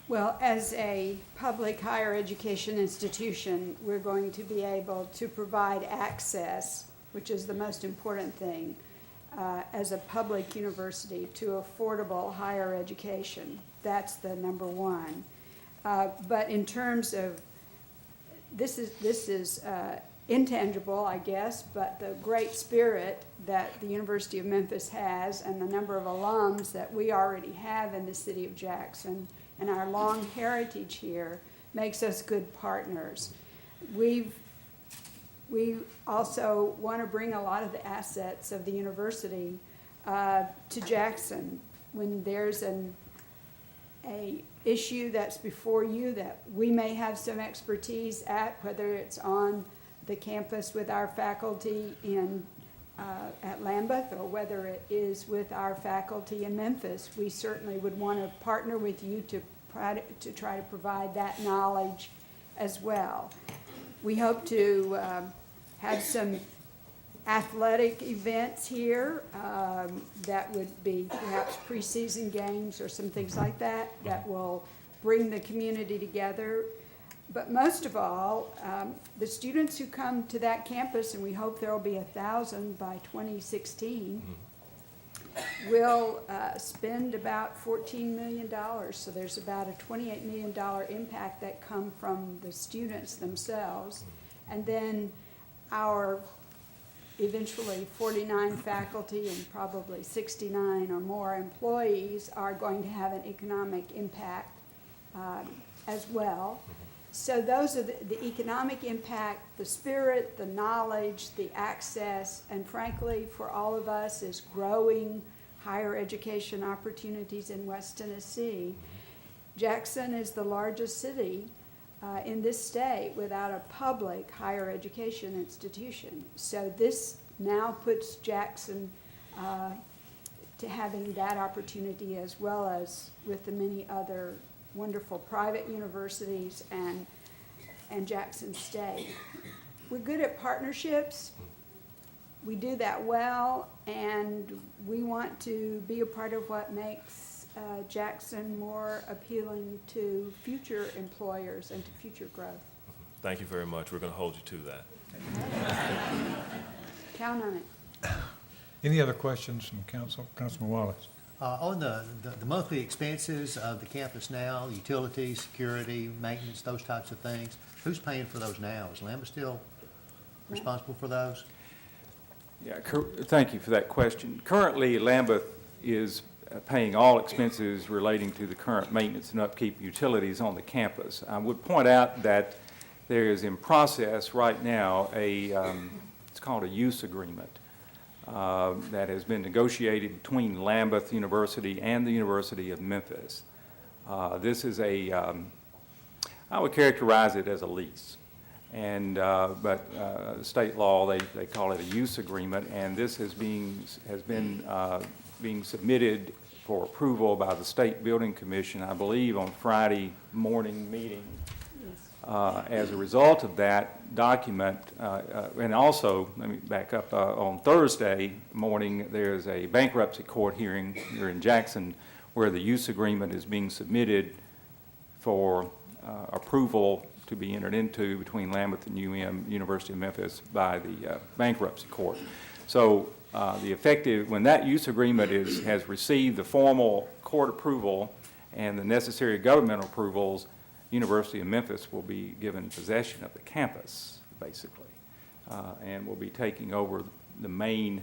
Well, as a public higher education institution, we're going to be able to provide access, which is the most important thing, as a public university to affordable higher education. That's the number one. But in terms of, this is intangible, I guess, but the great spirit that the University of Memphis has and the number of alums that we already have in the city of Jackson and our long heritage here makes us good partners. We also want to bring a lot of the assets of the university to Jackson. When there's a issue that's before you that we may have some expertise at, whether it's on the campus with our faculty at Lambeth or whether it is with our faculty in Memphis, we certainly would want to partner with you to try to provide that knowledge as well. We hope to have some athletic events here that would be perhaps preseason games or some things like that that will bring the community together. But most of all, the students who come to that campus, and we hope there will be 1,000 by 2016, will spend about $14 million. So there's about a $28 million impact that come from the students themselves. And then our eventually 49 faculty and probably 69 or more employees are going to have an economic impact as well. So those are the economic impact, the spirit, the knowledge, the access, and frankly, for all of us, is growing higher education opportunities in West Tennessee. Jackson is the largest city in this state without a public higher education institution. So this now puts Jackson to having that opportunity, as well as with the many other wonderful private universities and Jackson State. We're good at partnerships. We do that well, and we want to be a part of what makes Jackson more appealing to future employers and to future growth. Thank you very much. We're going to hold you to that. Count on it. Any other questions from council? Councilman Wallace? On the monthly expenses of the campus now, utilities, security, maintenance, those types of things, who's paying for those now? Is Lambeth still responsible for those? Yeah, thank you for that question. Currently, Lambeth is paying all expenses relating to the current maintenance and upkeep utilities on the campus. I would point out that there is in process right now it's called a use agreement that has been negotiated between Lambeth University and the University of Memphis. This is I would characterize it as a lease. But state law, they call it a use agreement, and this has been being submitted for approval by the State Building Commission, I believe, on Friday morning meeting. As a result of that document, and also, let me back up, on Thursday morning, there's a bankruptcy court hearing here in Jackson where the use agreement is being submitted for approval to be entered into between Lambeth and University of Memphis by the bankruptcy court. So when that use agreement has received the formal court approval and the necessary governmental approvals, University of Memphis will be given possession of the campus, basically, and will be taking over the main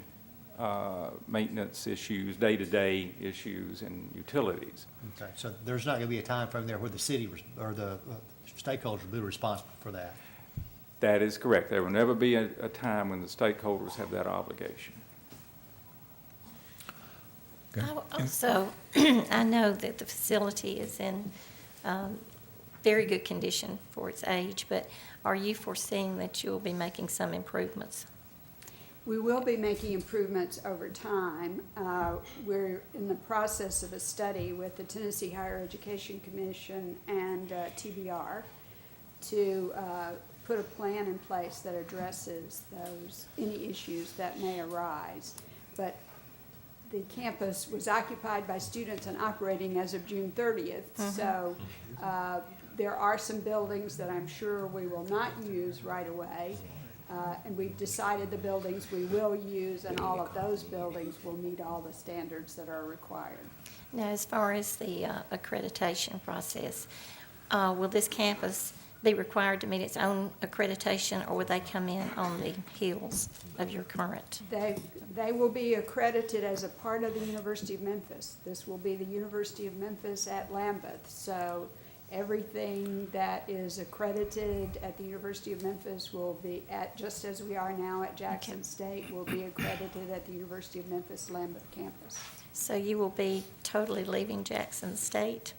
maintenance issues, day-to-day issues, and utilities. Okay, so there's not going to be a time frame there where the city or the stakeholders will be responsible for that? That is correct. There will never be a time when the stakeholders have that obligation. Also, I know that the facility is in very good condition for its age, but are you foreseeing that you'll be making some improvements? We will be making improvements over time. We're in the process of a study with the Tennessee Higher Education Commission and TBR to put a plan in place that addresses any issues that may arise. But the campus was occupied by students and operating as of June 30th. So there are some buildings that I'm sure we will not use right away. And we've decided the buildings we will use, and all of those buildings will meet all the standards that are required. Now, as far as the accreditation process, will this campus be required to meet its own accreditation, or will they come in on the heels of your current? They will be accredited as a part of the University of Memphis. This will be the University of Memphis at Lambeth. So everything that is accredited at the University of Memphis will be just as we are now at Jackson State, will be accredited at the University of Memphis Lambeth campus. So you will be totally leaving Jackson State?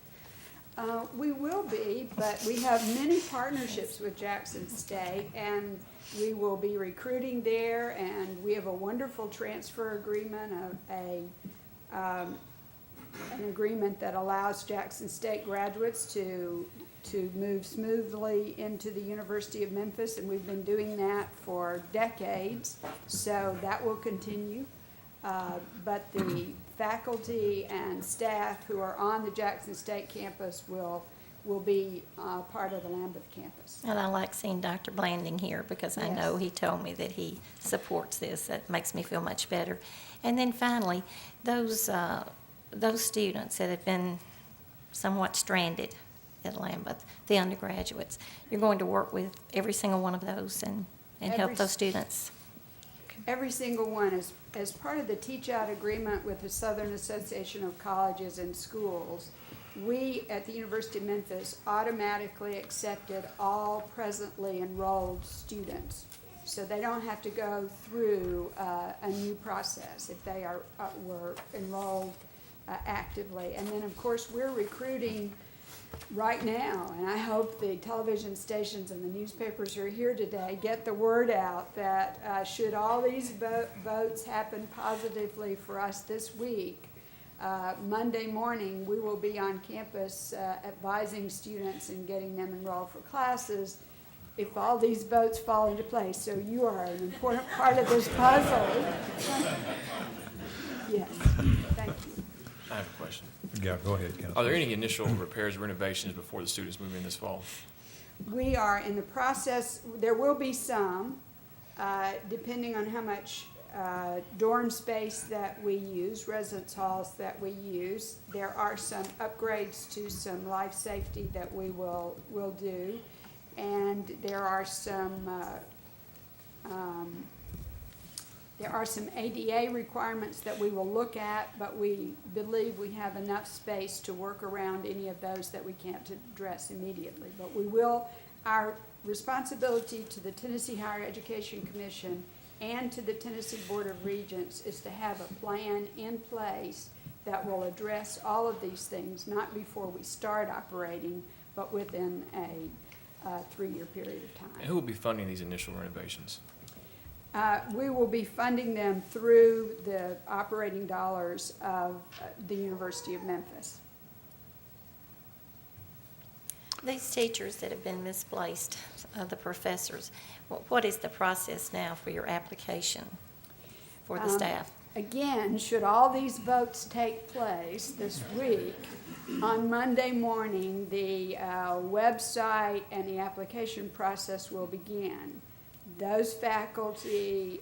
We will be, but we have many partnerships with Jackson State, and we will be recruiting there, and we have a wonderful transfer agreement, an agreement that allows Jackson State graduates to to move smoothly into the University of Memphis, and we've been doing that for decades, so that will continue. But the faculty and staff who are on the Jackson State campus will be part of the Lambeth campus. And I like seeing Dr. Blanding here because I know he told me that he supports this. That makes me feel much better. And then finally, those students that have been somewhat stranded at Lambeth, the undergraduates, you're going to work with every single one of those and help those students. Every single one is, as part of the teach-out agreement with the Southern Association of Colleges and Schools, we at the University of Memphis automatically accepted all presently enrolled students. So they don't have to go through a new process if they were enrolled actively. And then, of course, we're recruiting right now, and I hope the television stations and the newspapers who are here today get the word out that should all these votes happen positively for us this week, Monday morning we will be on campus advising students and getting them enrolled for classes if all these votes fall into place. So you are an important part of this puzzle. Yes, thank you. I have a question. Yeah, go ahead, Councilman. Are there any initial repairs, renovations before the students move in this fall? We are in the process, there will be some, depending on how much dorm space that we use, residence halls that we use. There are some upgrades to some life safety that we will do. And there are some ADA requirements that we will look at, but we believe we have enough space to work around any of those that we can't address immediately. But we will, our responsibility to the Tennessee Higher Education Commission and to the Tennessee Board of Regents is to have a plan in place that will address all of these things, not before we start operating, but within a 3-year period of time. And who will be funding these initial renovations? We will be funding them through the operating dollars of the University of Memphis. These teachers that have been misplaced, the professors, what is the process now for your application for the staff? Again, should all these votes take place this week, on Monday morning, the website and the application process will begin. Those faculty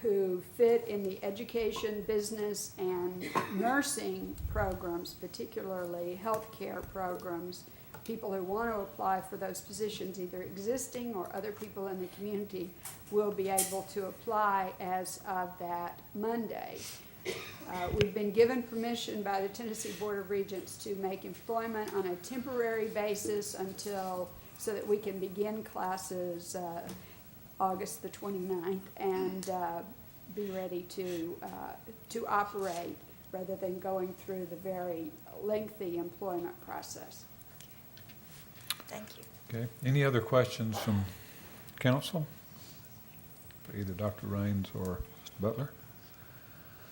who fit in the education, business, and nursing programs, particularly healthcare programs, people who want to apply for those positions, either existing or other people in the community, will be able to apply as of that Monday. We've been given permission by the Tennessee Board of Regents to make employment on a temporary basis so that we can begin classes August the 29th and be ready to operate rather than going through the very lengthy employment process. Thank you. Okay, any other questions from council? For either Dr. Raines or Mr. Butler?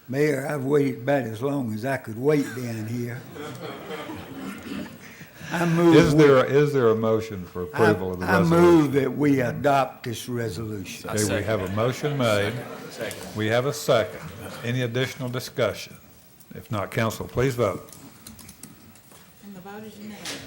Mayor, I've waited about as long as I could wait down here. Is there a motion for approval of the resolution? I move that we adopt this resolution. Okay, we have a motion made. We have a second. Any additional discussion? If not, council, please vote. And the vote is unanimous.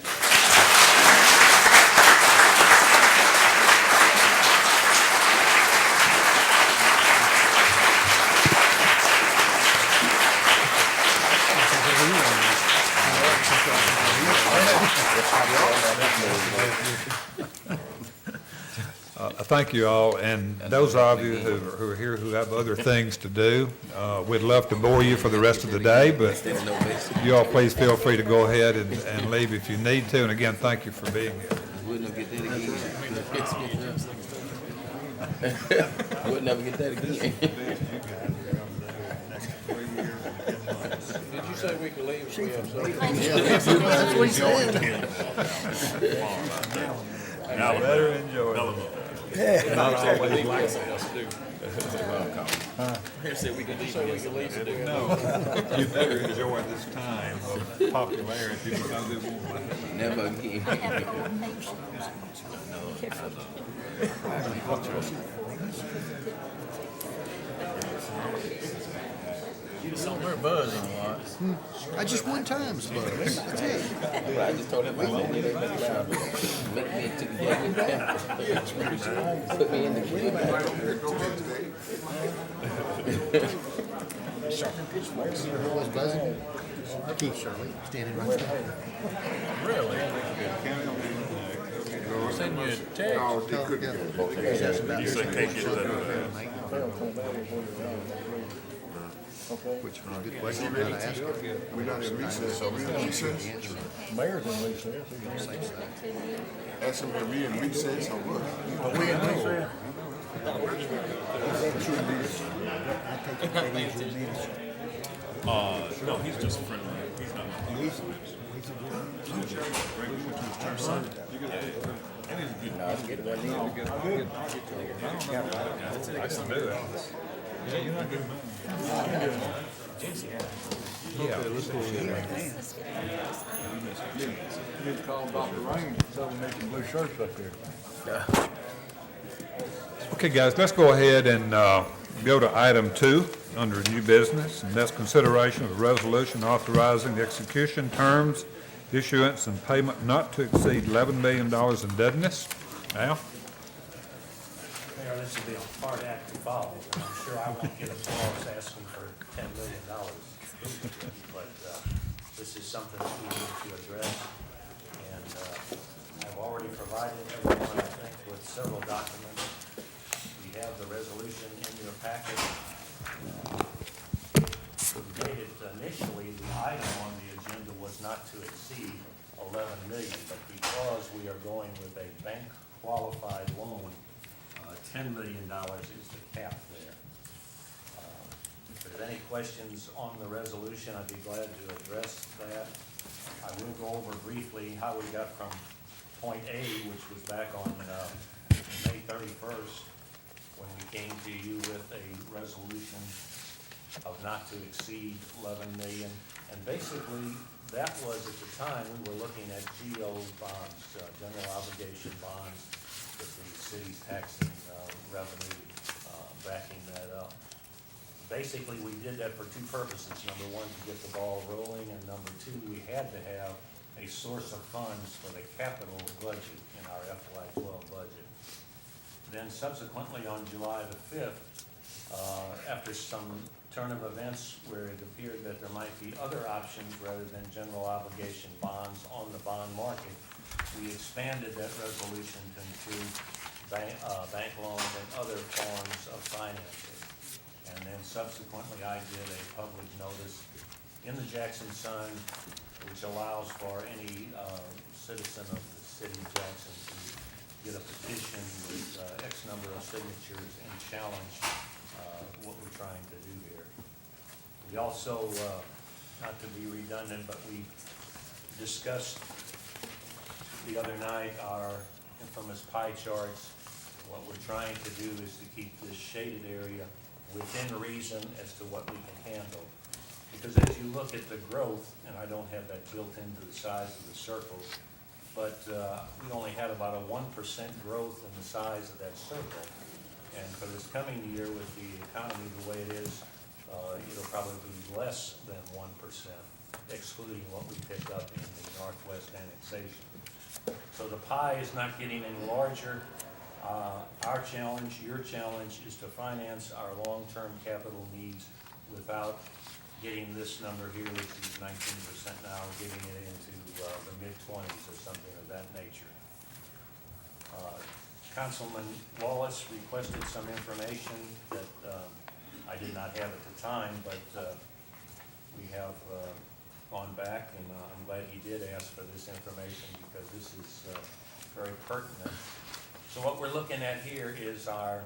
Thank you all, and those of you who are here who have other things to do, we'd love to bore you for the rest of the day, but you all please feel free to go ahead and leave if you need to, and again, thank you for being here. We'll never get that again. We'll never get that again. Did you say we could leave if we have something? Now, better enjoy it. Not always like us do. Here said we could leave against something else to do. No, you better enjoy this time of popularity because it won't. Never again. You just don't wear buzzing a lot. I just one time, Buzz. That's it. I just told him I won't get it back down. Make me into the game. Put me in the game. Was buzzing? Keith Shirley, standing right there. Really? Send you a text. You say can't get that. Which is a good question to ask her. We're not in recess, are we in recess? Mayor's in recess. Ask them, are we in recess or what? Are we in recess? No, he's just friendly. He's not. No, I can get it right now. I can do that. Yeah, you're not getting You need to call Dr. Rain, tell him make some blue shirts up here. Okay, guys, let's go ahead and go to item 2 under new business, and that's consideration of a resolution authorizing the execution terms, issuance, and payment not to exceed $11 million in indebtedness. Al? Mayor, this will be a hard act to follow, and I'm sure I won't get applause asking for $10 million. But this is something that we need to address, and I've already provided everyone, I think, with several documents. We have the resolution in your packet. We made it initially, the item on the agenda was not to exceed 11 million, but because we are going with a bank qualified loan, $10 million is the cap there. If there's any questions on the resolution, I'd be glad to address that. I will go over briefly how we got from point A, which was back on May 31st, when we came to you with a resolution of not to exceed 11 million. And basically, that was at the time, we were looking at GO bonds, general obligation bonds, with the city's taxing revenue backing that up. Basically, we did that for two purposes. Number one, to get the ball rolling, and number two, we had to have a source of funds for the capital budget in our FY12 budget. Then subsequently, on July the 5th, after some turn of events where it appeared that there might be other options rather than general obligation bonds on the bond market, we expanded that resolution to include bank loans and other forms of financing. And then subsequently, I did a public notice in the Jackson Sun, which allows for any citizen of the city of Jackson to get a petition with X number of signatures and challenge what we're trying to do here. We also, not to be redundant, but we discussed the other night our infamous pie charts. What we're trying to do is to keep this shaded area within reason as to what we can handle. Because as you look at the growth, and I don't have that built into the size of the circles, but we only had about a 1% growth in the size of that circle. And for this coming year, with the economy the way it is, it'll probably be less than 1%, excluding what we picked up in the Northwest annexation. So the pie is not getting any larger. Our challenge, your challenge, is to finance our long-term capital needs without getting this number here, which is 19% now, getting it into the mid-20s or something of that nature. Councilman Wallace requested some information that I did not have at the time, but we have gone back, and I'm glad he did ask for this information because this is very pertinent. So what we're looking at here is our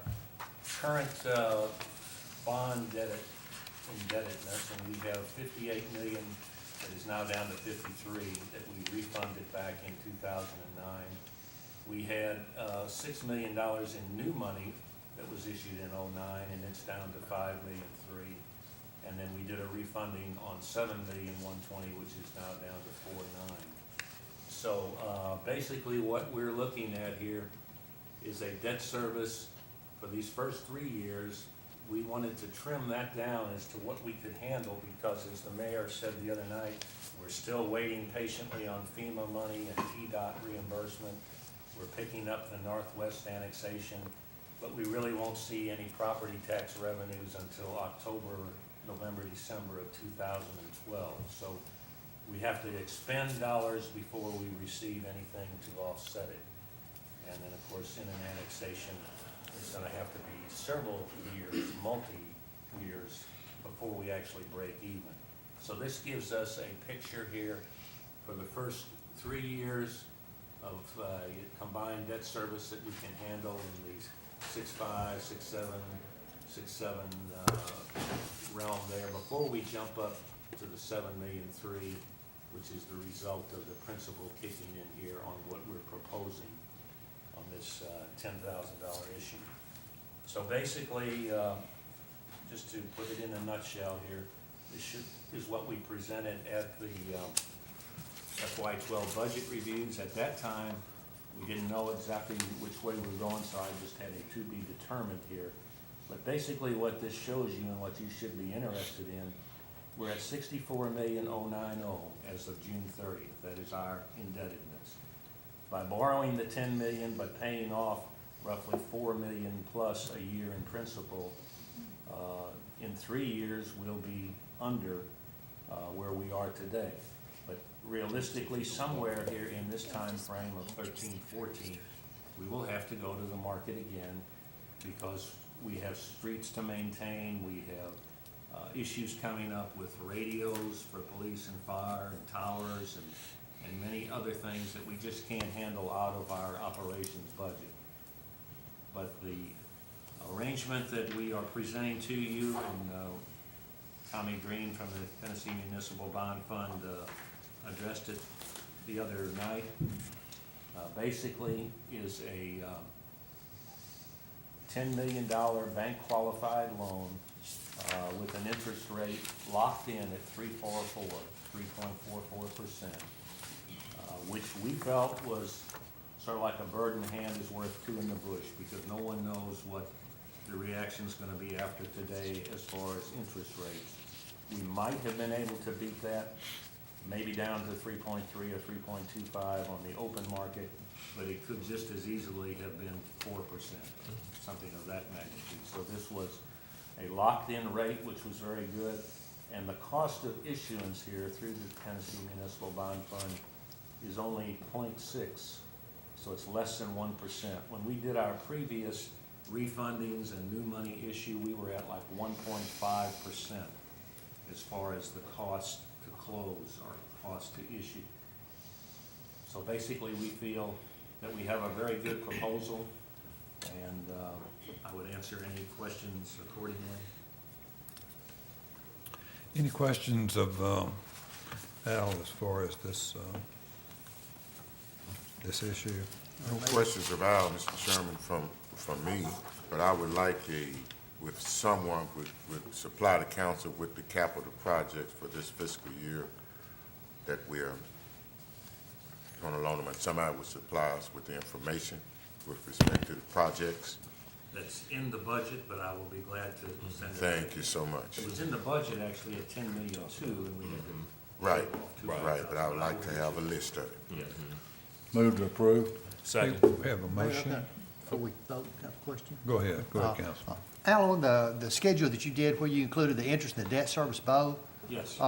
current bond indebtedness, and we have 58 million that is now down to 53 that we refunded back in 2009. We We had $6 million in new money that was issued in '09, and it's down to $5.3 million. And then we did a refunding on $7.120 million, which is now down to $4.9 million. So basically what we're looking at here is a debt service for these first 3 years. We wanted to trim that down as to what we could handle because, as the mayor said the other night, we're still waiting patiently on FEMA money and TDOT reimbursement. We're picking up the Northwest annexation, but we really won't see any property tax revenues until October, November, December of 2012. So we have to expend dollars before we receive anything to offset it. And then, of course, in an annexation, it's gonna have to be several years, multi-years, before we actually break even. So this gives us a picture here for the first 3 years of combined debt service that we can handle in these 6.5, 6.7, 6.7 realm there, before we jump up to the $7.3 million, which is the result of the principal kicking in here on what we're proposing on this $10,000 issue. So basically, just to put it in a nutshell here, this is what we presented at the FY12 budget reviews. At that time, we didn't know exactly which way we were going, so I just had a to be determined here. But basically what this shows you and what you should be interested in, we're at $64,090,000 as of June 30th. That is our indebtedness. By borrowing the $10 million but paying off roughly $4 million plus a year in principal, in 3 years we'll be under where we are today. But realistically, somewhere here in this time frame of 13, 14, we will have to go to the market again because we have streets to maintain, we have issues coming up with radios for police and fire and towers and many other things that we just can't handle out of our operations budget. But the arrangement that we are presenting to you, and Tommy Green from the Tennessee Municipal Bond Fund addressed it the other night, basically is a $10 million bank qualified loan with an interest rate locked in at 3.44%, which we felt was sort of like a bird in the hand is worth two in the bush, because no one knows what the reaction's gonna be after today as far as interest rates. We might have been able to beat that, maybe down to 3.3 or 3.25 on the open market, but it could just as easily have been 4%, something of that magnitude. So this was a locked-in rate, which was very good, and the cost of issuance here through the Tennessee Municipal Bond Fund is only 0.6, so it's less than 1%. When we did our previous refundings and new money issue, we were at like 1.5% as far as the cost to close or cost to issue. So basically, we feel that we have a very good proposal, and I would answer any questions accordingly. Any questions of Al as far as this issue? No questions of Al, Mr. Chairman, from me, but I would like with someone would supply the council with the capital projects for this fiscal year that we're going to loan them, and somebody would supply us with the information with respect to the projects. That's in the budget, but I will be glad to send it. Thank you so much. It was in the budget actually at 10 million too, and we had to. Right, but I would like to have a list of it. Yes. Move to approve. Second. We have a motion. Before we vote, have a question? Go ahead, Councilman. Al, on the schedule that you did where you included the interest and the debt service both, Yes.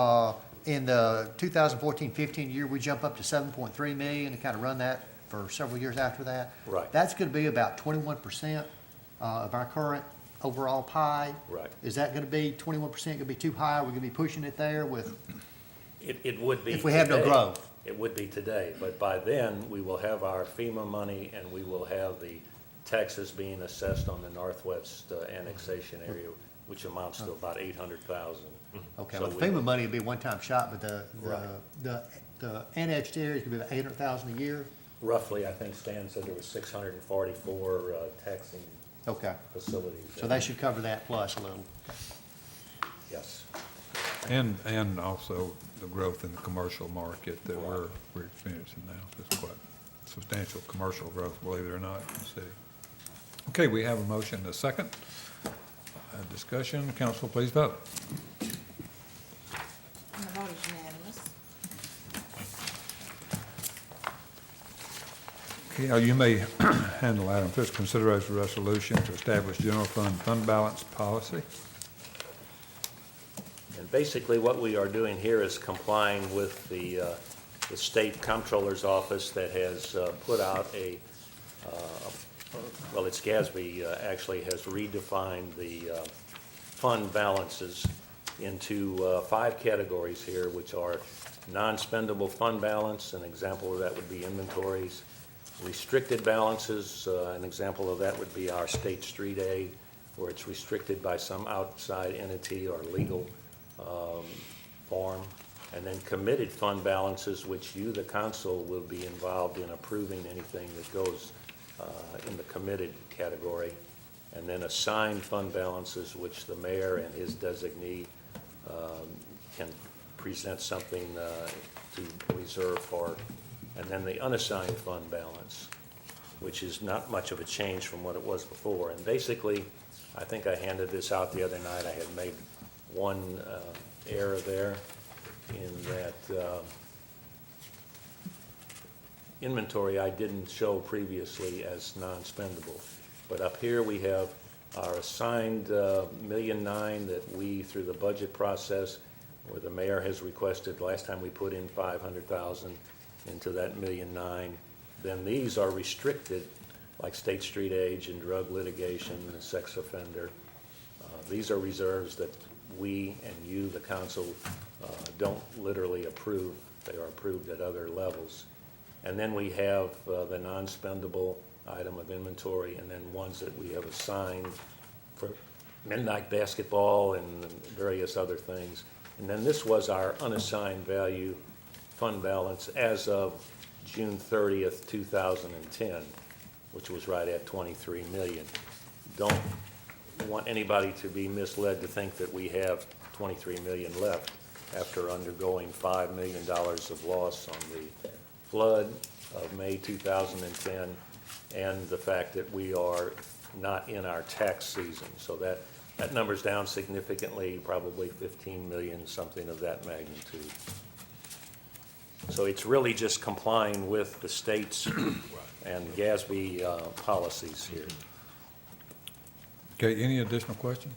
in the 2014-15 year, we jump up to 7.3 million and kind of run that for several years after that. Right. That's going to be about 21% of our current overall pie. Right. Is that going to be 21% going to be too high? We're going to be pushing it there with, It would be. if we have no today. growth? It would be today, but by then, we will have our FEMA money and we will have the taxes being assessed on the Northwest annexation area, which amounts to about 800,000. Okay, So well, the we FEMA will- money will be a one-time shot, but Right. the annexed area is going to be about 800,000 a year? roughly, I think Stan said there was 644 taxing Okay. facilities. So they should cover that plus a little. Yes. And also the growth in the commercial market that we're experiencing now. There's quite substantial commercial growth, believe it or not, in the city. Okay, we have a motion and a second. Discussion, council, please vote. And the vote is unanimous. Okay, you may handle item fifth, consideration of resolution to establish general fund balance policy. And basically, what we are doing here is complying with the state comptroller's office that has put out well, it's GASB actually has redefined the fund balances into 5 categories here, which are non-spendable fund balance. An example of that would be inventories. Restricted balances, an example of that would be our State Street aid, where it's restricted by some outside entity or legal form. And then committed fund balances, which you, the council, will be involved in approving anything that goes in the committed category. And then assigned fund balances, which the mayor and his designee can present something to reserve for. And then the unassigned fund balance, which is not much of a change from what it was before. And basically, I think I handed this out the other night. I had made one error there in that inventory I didn't show previously as non-spendable. But up here we have our assigned $1.9 million that we, through the budget process, where the mayor has requested, last time we put in $500,000 into that $1.9 million. Then these are restricted, like State Street age and drug litigation and sex offender. These are reserves that we and you, the council, don't literally approve. They are approved at other levels. And then we have the non-spendable item of inventory, and then ones that we have assigned for midnight basketball and various other things. And then this was our unassigned value fund balance as of June 30th, 2010, which was right at 23 million. Don't want anybody to be misled to think that we have 23 million left after undergoing $5 million of loss on the flood of May 2010 and the fact that we are not in our tax season. So that number's down significantly, probably 15 million, something of that magnitude. So it's really just complying with the state's and GASB policies here. Okay, any additional questions?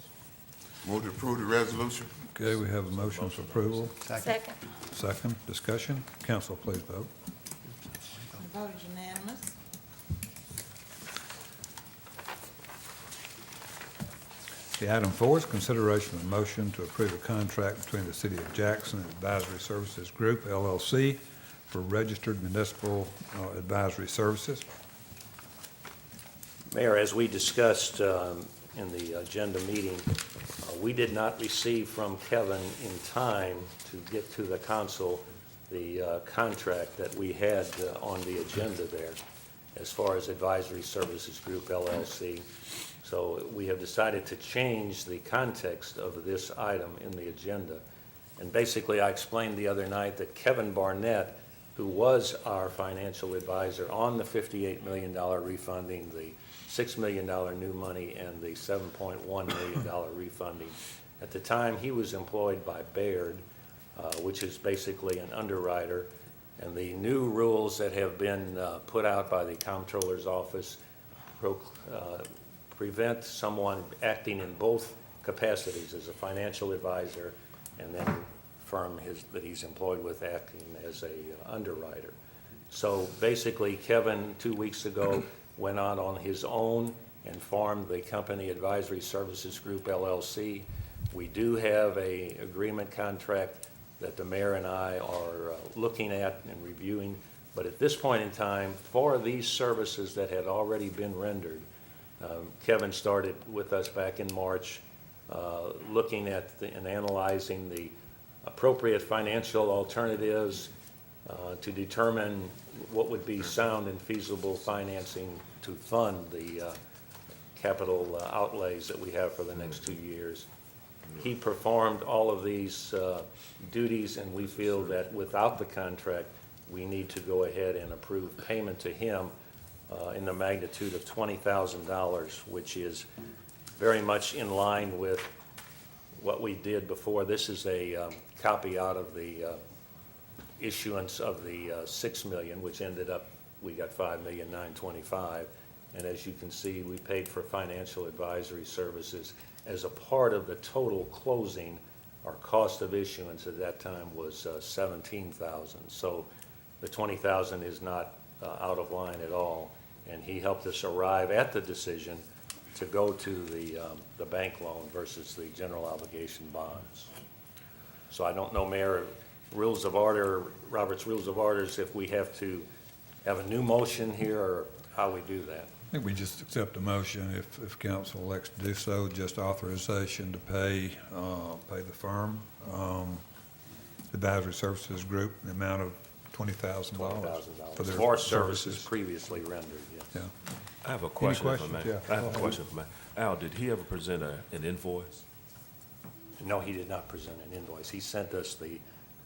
Move to approve the resolution. Okay, we have a motion for approval. Second. Second, discussion. Council, please vote. The vote is unanimous. The item 4 is consideration of a motion to approve a contract between the City of Jackson and Advisory Services Group, LLC, for registered municipal advisory services. Mayor, as we discussed in the agenda meeting, we did not receive from Kevin in time to get to the council the contract that we had on the agenda there as far as Advisory Services Group, LLC. So we have decided to change the context of this item in the agenda. And basically, I explained the other night that Kevin Barnett, who was our financial advisor on the $58 million refunding, the $6 million new money, and the $7.1 million refunding, at the time he was employed by Baird, which is basically an underwriter. And the new rules that have been put out by the comptroller's office prevent someone acting in both capacities as a financial advisor and then firm that he's employed with acting as a underwriter. So basically, Kevin, 2 weeks ago, went out on his own and formed the company Advisory Services Group, LLC. We do have a agreement contract that the mayor and I are looking at and reviewing, but at this point in time, for these services that had already been rendered, Kevin started with us back in March, looking at and analyzing the appropriate financial alternatives to determine what would be sound and feasible financing to fund the capital outlays that we have for the next 2 years. He performed all of these duties, and we feel that without the contract, we need to go ahead and approve payment to him in the magnitude of $20,000, which is very much in line with what we did before. This is a copy out of the issuance of the $6 million, which ended up, we got $5,925,000. And as you can see, we paid for financial advisory services as a part of the total closing. Our cost of issuance at that time was $17,000. So the $20,000 is not out of line at all. And he helped us arrive at the decision to go to the bank loan versus the general obligation bonds. So I don't know, Mayor, rules of order, Robert's Rules of Orders, if we have to have a new motion here or how we do that. I think we just accept a motion if council elects to do so, just authorization to pay the firm, advisory services group, the amount of $20,000 for their For services services. previously rendered, yes. Yeah. I have a question, if I questions? may. Yeah. I have a question, if I may. Al, did he ever present an invoice? No, he did not present an invoice. He sent us the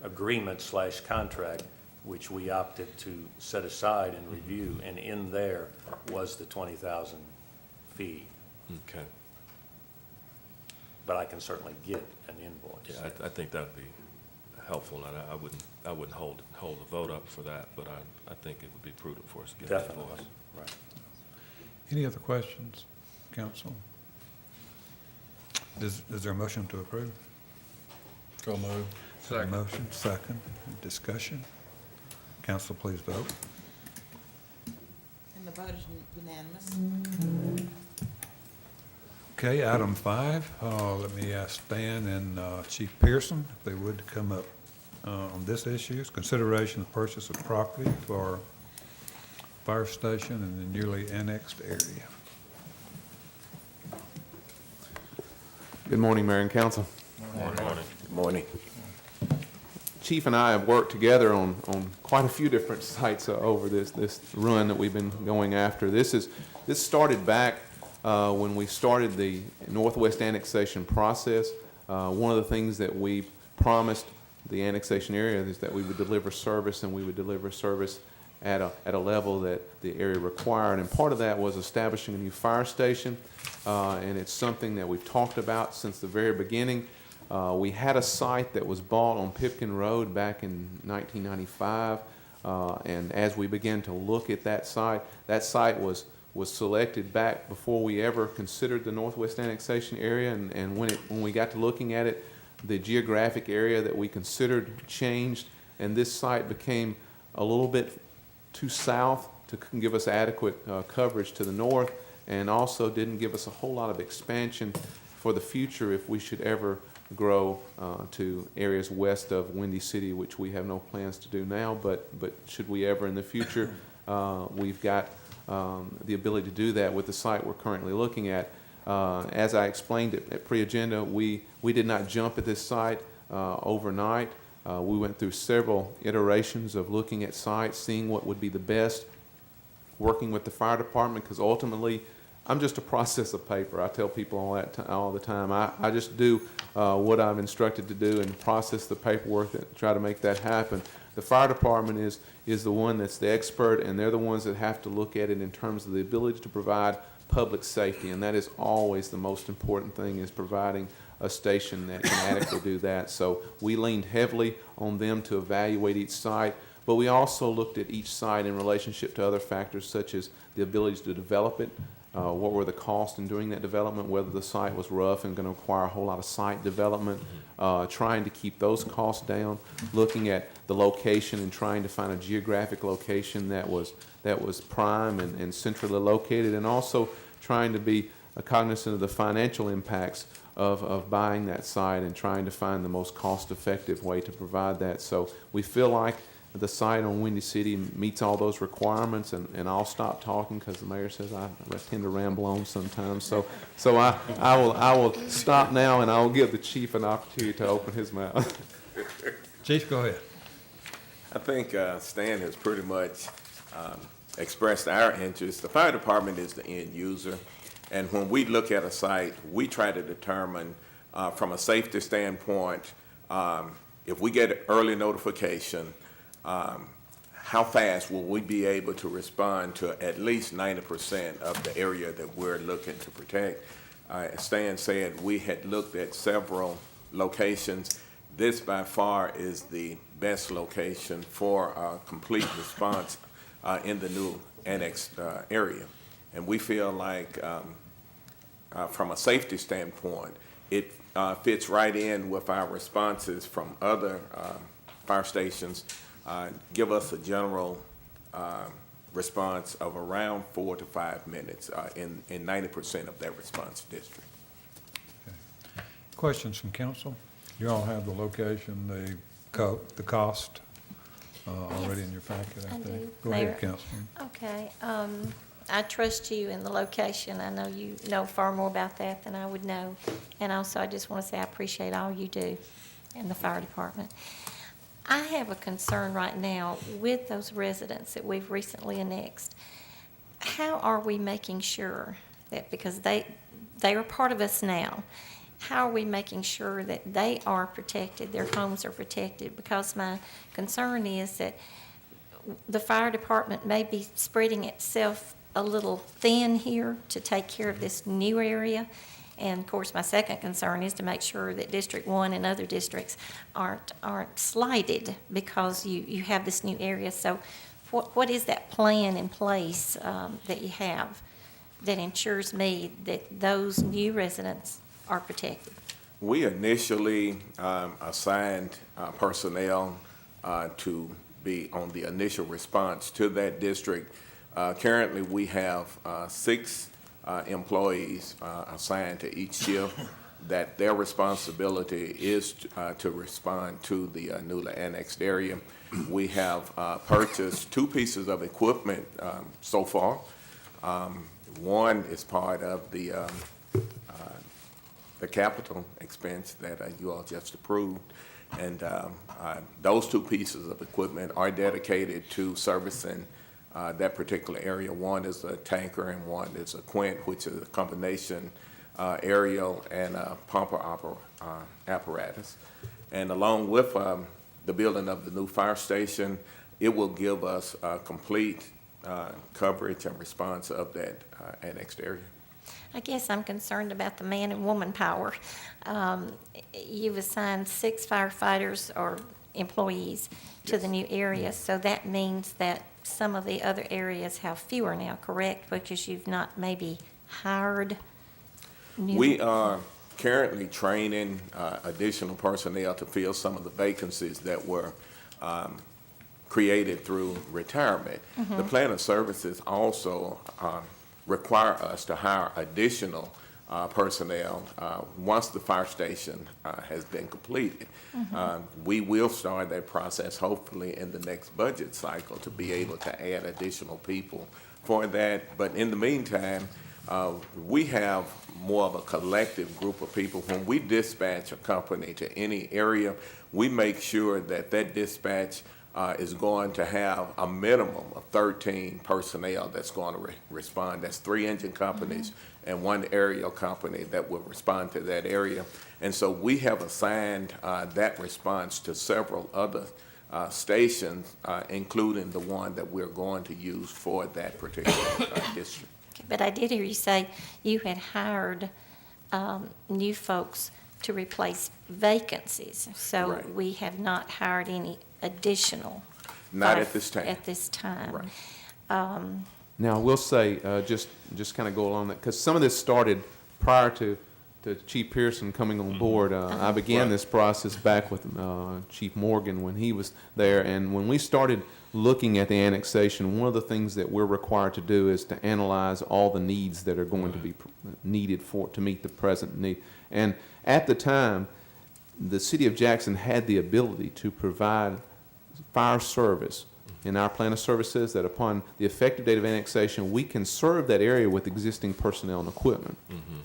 agreement/contract, which we opted to set aside and review, and in there was the $20,000 fee. Okay. But I can certainly get an invoice. Yeah, I think that'd be helpful, and I wouldn't hold the vote up for that, but I think it would be prudent for us to get an Definitely, invoice. right. Any other questions, council? Is there a motion to approve? So moved. Second. Motion, second. Discussion? Council, please vote. And the vote is unanimous. Okay, item 5, let me ask Stan and Chief Pearson if they would come up on this issue. It's consideration of purchase of property for fire station in the newly annexed area. Good morning, Mayor and Council. Good morning. Chief and I have worked together on quite a few different sites over this run that we've been going after. This started back when we started the Northwest annexation process. One of the things that we promised the annexation area is that we would deliver service, and we would deliver service at a level that the area required. And part of that was establishing a new fire station, and it's something that we've talked about since the very beginning. We had a site that was bought on Pipkin Road back in 1995, and as we began to look at that site was selected back before we ever considered the Northwest annexation area, and when we got to looking at it, the geographic area that we considered changed, and this site became a little bit too south to give us adequate coverage to the north, and also didn't give us a whole lot of expansion for the future if we should ever grow to areas west of Windy City, which we have no plans to do now, but should we ever in the future, we've got the ability to do that with the site we're currently looking at. As I explained at pre-agenda, we did not jump at this site overnight. We went through several iterations of looking at sites, seeing what would be the best, working with the fire department, because ultimately, I'm just a process of paper. I tell people all the time. I just do what I'm instructed to do and process the paperwork and try to make that happen. The fire department is the one that's the expert, and they're the ones that have to look at it in terms of the ability to provide public safety, and that is always the most important thing, is providing a station that can adequately do that. So we leaned heavily on them to evaluate each site, but we also looked at each site in relationship to other factors such as the ability to develop it, what were the costs in doing that development, whether the site was rough and going to require a whole lot of site development, trying to keep those costs down, looking at the location and trying to find a geographic location that was prime and centrally located, and also trying to be cognizant of the financial impacts of buying that site and trying to find the most cost-effective way to provide that. So we feel like the site on Windy City meets all those requirements, and I'll stop talking because the mayor says I tend to ramble on sometimes. So I will stop now, and I will give the chief an opportunity to open his mouth. Chief, go ahead. I think Stan has pretty much expressed our interest. The fire department is the end user, and when we look at a site, we try to determine from a safety standpoint, if we get early notification, how fast will we be able to respond to at least 90% of the area that we're looking to protect? As Stan said, we had looked at several locations. This by far is the best location for a complete response in the new annexed area. And we feel like from a safety standpoint, it fits right in with our responses from other fire stations, give us a general response of around 4 to 5 minutes in 90% of that response district. Questions from council? You all have the location, the cost already in your packet, I I think. do. Go Mayor. ahead, Councilman. Okay, I trust you in the location. I know you know far more about that than I would know. And also, I just want to say I appreciate all you do in the fire department. I have a concern right now with those residents that we've recently annexed. How are we making sure that, because they are part of us now, how are we making sure that they are protected, their homes are protected? Because my concern is that the fire department may be spreading itself a little thin here to take care of this new area. And of course, my second concern is to make sure that District 1 and other districts aren't slighted because you have this new area. So what is that plan in place that you have that ensures me that those new residents are protected? We initially assigned personnel to be on the initial response to that district. Currently, we have 6 employees assigned to each shift that their responsibility is to respond to the newly annexed area. We have purchased 2 pieces of equipment so far. One is part of the capital expense that you all just approved. And those 2 pieces of equipment are dedicated to servicing that particular area. One is a tanker and one is a quint, which is a combination aerial and pumper apparatus. And along with the building of the new fire station, it will give us complete coverage and response of that annexed area. I guess I'm concerned about the man and woman power. You've assigned 6 firefighters or employees to the new area, so that means that some of the other areas have fewer now, correct? Because you've not maybe hired new... We are currently training additional personnel to fill some of the vacancies that were created through retirement. The plan of services also require us to hire additional personnel once the fire station has been completed. We will start that process hopefully in the next budget cycle to be able to add additional people for that. But in the meantime, we have more of a collective group of people. When we dispatch a company to any area, we make sure that that dispatch is going to have a minimum of 13 personnel that's going to respond. That's 3 engine companies and 1 aerial company that will respond to that area. And so we have assigned that response to several other stations, including the one that we're going to use for that particular district. But I did hear you say you had hired new folks to replace vacancies. So Right. we have not hired any additional. Not at this time. At this time. Right. Now, I will say, just kind of go along that, because some of this started prior to Chief Pearson coming on board. I began this process back with Chief Morgan when he was there, and when we started looking at the annexation, one of the things that we're required to do is to analyze all the needs that are going to be needed to meet the present need. And at the time, the City of Jackson had the ability to provide fire service. In our plan of services, that upon the effective date of annexation, we can serve that area with existing personnel and equipment.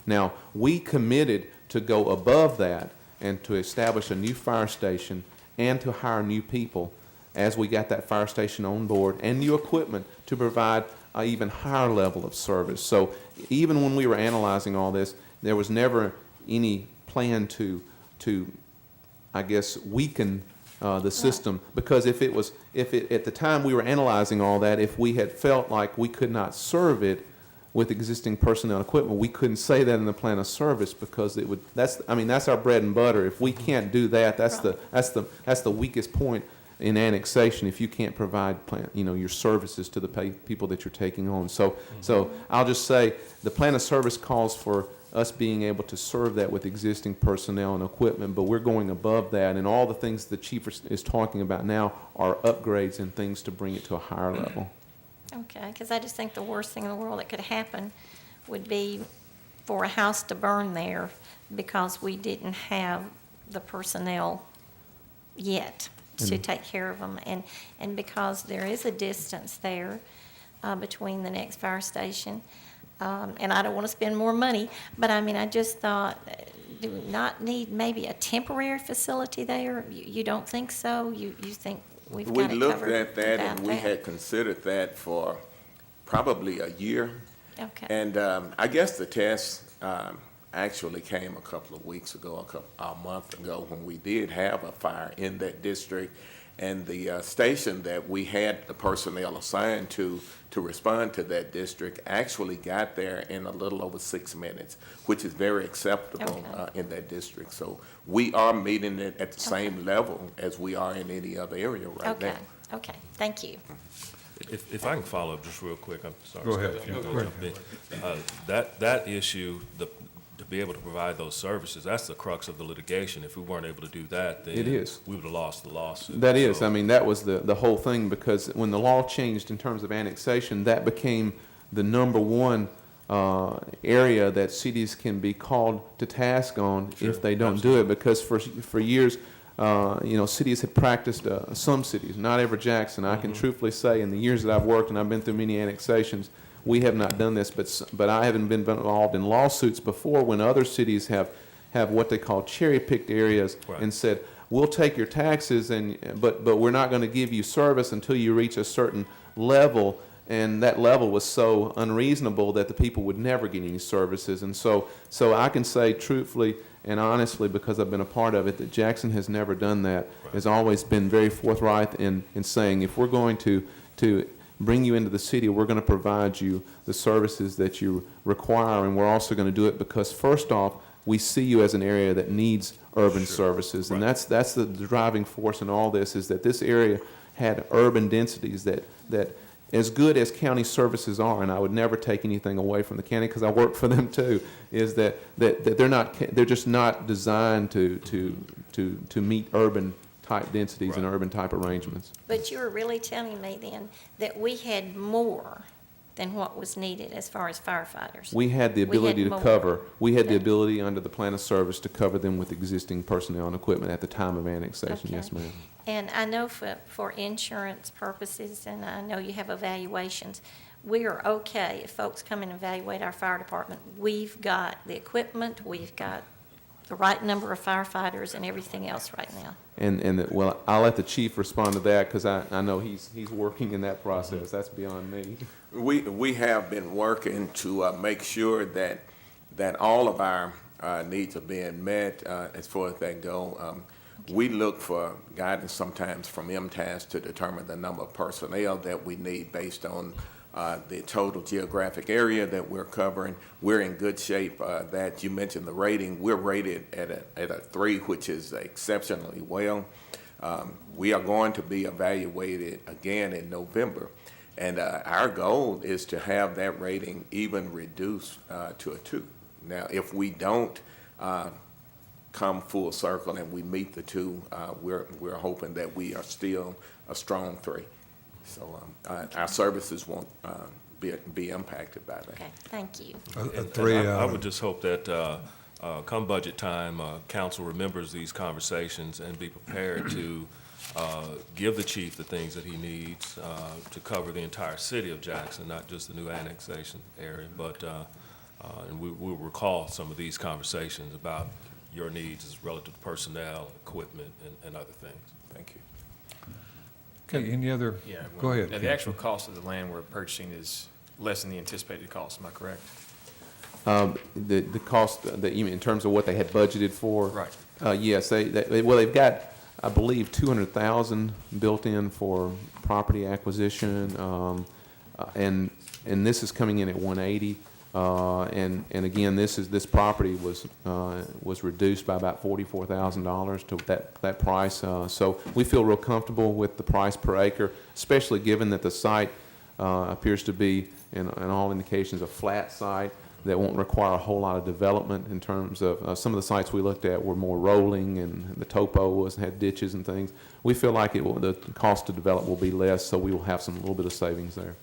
Now, we committed to go above that and to establish a new fire station and to hire new people as we got that fire station on board and new equipment to provide an even higher level of service. So even when we were analyzing all this, there was never any plan to I guess, weaken the system, because if at the time we were analyzing all that, if we had felt like we could not serve it with existing personnel and equipment, we couldn't say that in the plan of service, because it would, that's our bread and butter. If we can't do that, that's the weakest point in annexation, if you can't provide your services to the people that you're taking on. So I'll just say the plan of service calls for us being able to serve that with existing personnel and equipment, but we're going above that, and all the things the chief is talking about now are upgrades and things to bring it to a higher level. Okay, because I just think the worst thing in the world that could happen would be for a house to burn there because we didn't have the personnel yet to take care of them. And because there is a distance there between the next fire station, and I don't want to spend more money, but I mean, I just thought, do we not need maybe a temporary facility there? You don't think so? You think we've got it covered? We looked at that, and without we that? had considered that for probably a year. Okay. And I guess the test actually came a couple of weeks ago, a month ago, when we did have a fire in that district. And the station that we had the personnel assigned to respond to that district actually got there in a little over 6 minutes, which is very acceptable in that district. So we are meeting it at the same level as we are in any other area right now. Okay, thank you. If I can follow up just real quick, I'm sorry. Go ahead. Scott, if you can jump in. That issue, to be able to provide those services, that's the crux of the litigation. If we weren't able to do that, then It is. we would have lost the lawsuit. That is, So- I mean, that was the whole thing, because when the law changed in terms of annexation, that became the number one area that cities can be called to task on if they don't do it, because for years, cities had practiced, some cities, not ever Jackson. I can truthfully say, in the years that I've worked, and I've been through many annexations, we have not done this, but I haven't been involved in lawsuits before when other cities have what they call cherry-picked areas and said, we'll take your taxes, but we're not going to give you service until you reach a certain level. And that level was so unreasonable that the people would never get any services. And so I can say truthfully and honestly, because I've been a part of it, that Jackson has never done that. Has always been very forthright in saying, if we're going to bring you into the city, we're going to provide you the services that you require, and we're also going to do it because, first off, we see you as an area that needs urban services, and that's the driving force in all this, is that this area had urban densities that as good as county services are, and I would never take anything away from the county because I work for them too, is that they're just not designed to meet urban type densities and urban type arrangements. But you were really telling me then that we had more than what was needed as far as firefighters. We had the ability to cover, we had the than- ability under the plan of service to cover them with existing personnel and equipment at the time of annexation, Okay. yes, ma'am. And I know for insurance purposes, and I know you have evaluations, we are okay if folks come and evaluate our fire department. We've got the equipment, we've got the right number of firefighters and everything else right now. Well, I'll let the chief respond to that because I know he's working in that process. That's beyond me. We have been working to make sure that all of our needs are being met as far as that go. We look for guidance sometimes from MTAS to determine the number of personnel that we need based on the total geographic area that we're covering. We're in good shape. That you mentioned the rating. We're rated at a 3, which is exceptionally well. We are going to be evaluated again in November. And our goal is to have that rating even reduced to a 2. Now, if we don't come full circle and we meet the 2, we're hoping that we are still a strong 3. So our services won't be impacted by that. Okay, thank you. I would just hope that come budget time, council remembers these conversations and be prepared to give the chief the things that he needs to cover the entire city of Jackson, not just the new annexation area, but and we'll recall some of these conversations about your needs as relative to personnel, equipment, and other things. Thank you. Okay, any other, Yeah. go ahead. Now, the actual cost of the land we're purchasing is less than the anticipated cost, am I correct? The cost, that you mean in terms of what they had budgeted for? Right. Yes, well, they've got, I believe, 200,000 built in for property acquisition, and this is coming in at 180. And again, this property was reduced by about $44,000 to that price. So we feel real comfortable with the price per acre, especially given that the site appears to be, in all indications, a flat site that won't require a whole lot of development in terms of some of the sites we looked at were more rolling, and the topo had ditches and things. We feel like the cost to develop will be less, so we will have a little bit of savings there.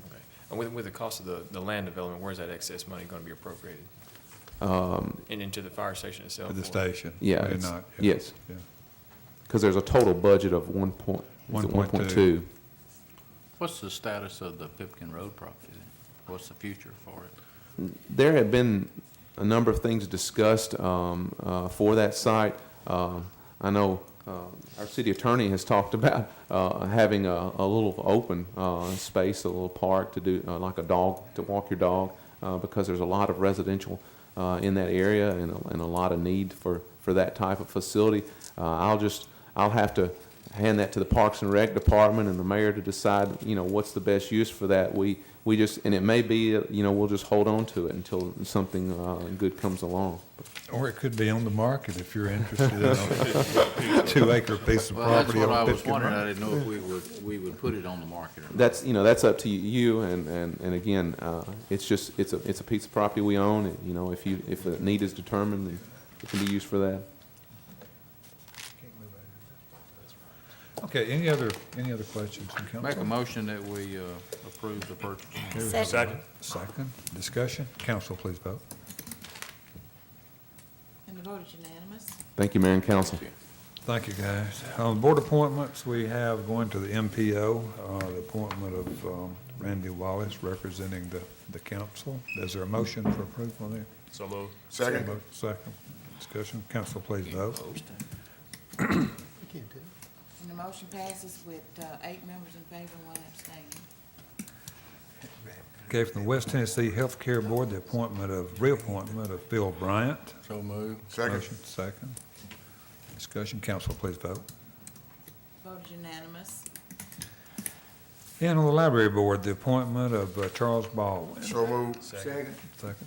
Okay. And with the cost of the land development, where's that excess money going to be appropriated? And into the fire station itself? The station? Yeah, Maybe it's- not, yes. Yeah. Because there's a total budget of 1.2. What's the status of the Pipkin Road property? What's the future for it? There have been a number of things discussed for that site. I know our city attorney has talked about having a little open space, a little park to do like to walk your dog, because there's a lot of residential in that area and a lot of need for that type of facility. I'll have to hand that to the Parks and Rec Department and the mayor to decide, what's the best use for that. We just, and it may be, we'll just hold on to it until something good comes along. Or it could be on the market if you're interested in a 2-acre piece of Well, that's property what I on was Pipkin wondering. I Road. didn't know if we would put it on the market or not. That's up to you, and again, it's a piece of property we own, and, if a need is determined, then it can be used for that. Okay, any other questions from council? Make a motion that we approve the purchase. Second. Second, discussion. Council, please vote. And the vote is unanimous. Thank you, Mayor and Council. Thank you, guys. On board appointments, we have going to the MPO, the appointment of Randy Wallace representing the council. Is there a motion for approval there? So moved. Second. Second, discussion. Council, please vote. And the motion passes with 8 members in favor and 1 abstaining. Okay, from the West Tennessee Healthcare Board, the reappointment of Phil Bryant. So moved. Second. Motion, second. Discussion. Council, please vote. Vote is unanimous. And on the Library Board, the appointment of Charles Baldwin. So moved. Second,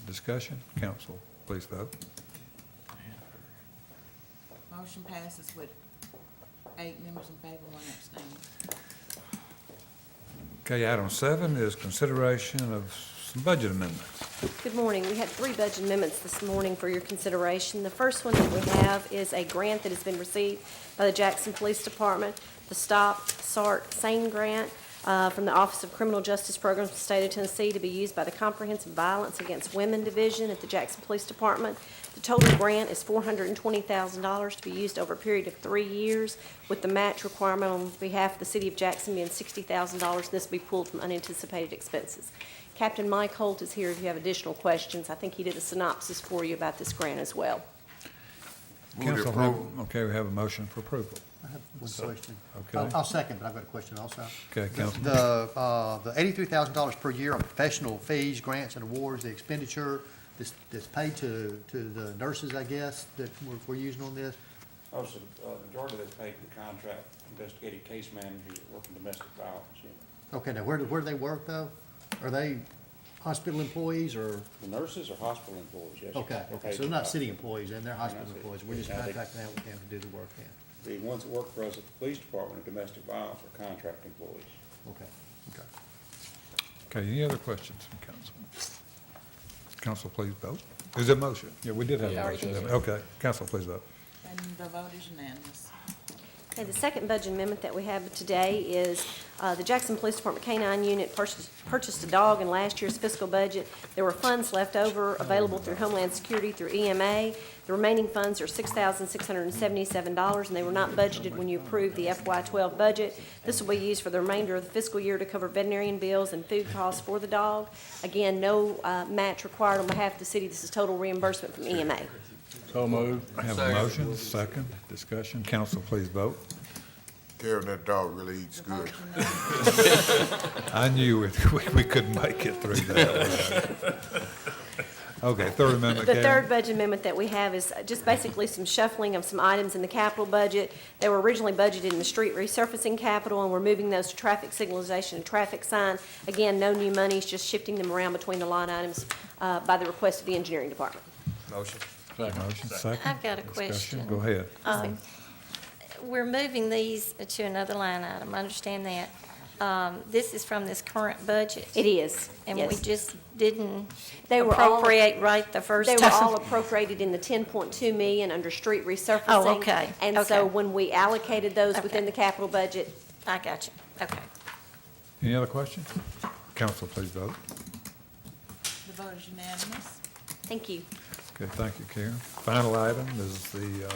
discussion. Council, please vote. Motion passes with 8 members in favor, 1 abstaining. Okay, item 7 is consideration of some budget amendments. Good morning. We had 3 budget amendments this morning for your consideration. The first one that we have is a grant that has been received by the Jackson Police Department, the Stop SART SANE grant from the Office of Criminal Justice Programs of the State of Tennessee to be used by the Comprehensive Violence Against Women Division at the Jackson Police Department. The total grant is $420,000 to be used over a period of 3 years, with the match requirement on behalf of the City of Jackson being $60,000, and this will be pulled from unanticipated expenses. Captain Mike Holt is here if you have additional questions. I think he did a synopsis for you about this grant as well. Move to Council, approve. okay, we have a motion for approval. I have one question. Okay. I'll second, but I've got a question also. Okay, Councilman. The $83,000 per year on professional fees, grants, and awards, the expenditure that's paid to the nurses, I guess, that we're using on this? Also, majority of that's paid to the contract investigative case managers that work in domestic violence. Okay, now where do they work, though? Are they hospital employees, or? The nurses are hospital employees, yes. Okay, okay, so they're not city employees, and they're hospital not city. employees. We're just Yeah, they- contracting out with them to do the work then? The ones that work for us at the police department of domestic violence are contract employees. Okay, okay. Okay, any other questions from council? Council, please vote. Is there a motion? Yeah, we did have a Yeah, motion. already did. Okay, council, please vote. And the vote is unanimous. Okay, the second budget amendment that we have today is the Jackson Police Department K-9 unit purchased a dog in last year's fiscal budget. There were funds left over available through Homeland Security through EMA. The remaining funds are $6,677, and they were not budgeted when you approved the FY12 budget. This will be used for the remainder of the fiscal year to cover veterinarian bills and food costs for the dog. Again, no match required on behalf of the city. This is total reimbursement from EMA. So moved. I have a motion, second, discussion. Council, please vote. Karen, that dog really eats good. I knew we couldn't make it through that. Okay, third amendment, The Karen. third budget amendment that we have is just basically some shuffling of some items in the capital budget. They were originally budgeted in the street resurfacing capital, and we're moving those to traffic signalization and traffic sign. Again, no new monies, just shifting them around between the line items by the request of the engineering department. Motion. Motion, second. I've got a Discussion. question. Go ahead. We're moving these to another line item, I understand that. This is from this current budget. It is, And we yes. just didn't They were all- appropriate right the first They time. were all appropriated in the 10.2 million under street resurfacing. Oh, okay, And so okay. when we allocated those within Okay. the capital budget, I got you, okay. Any other questions? Council, please vote. The vote is unanimous. thank you. Okay, thank you, Karen. Final item is the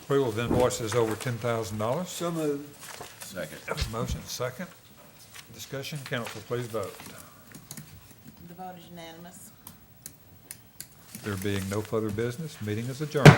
approval of invoices over $10,000. So moved. Second. Motion, second. Discussion, council, please vote. The vote is unanimous. There being no further business, meeting is adjourned.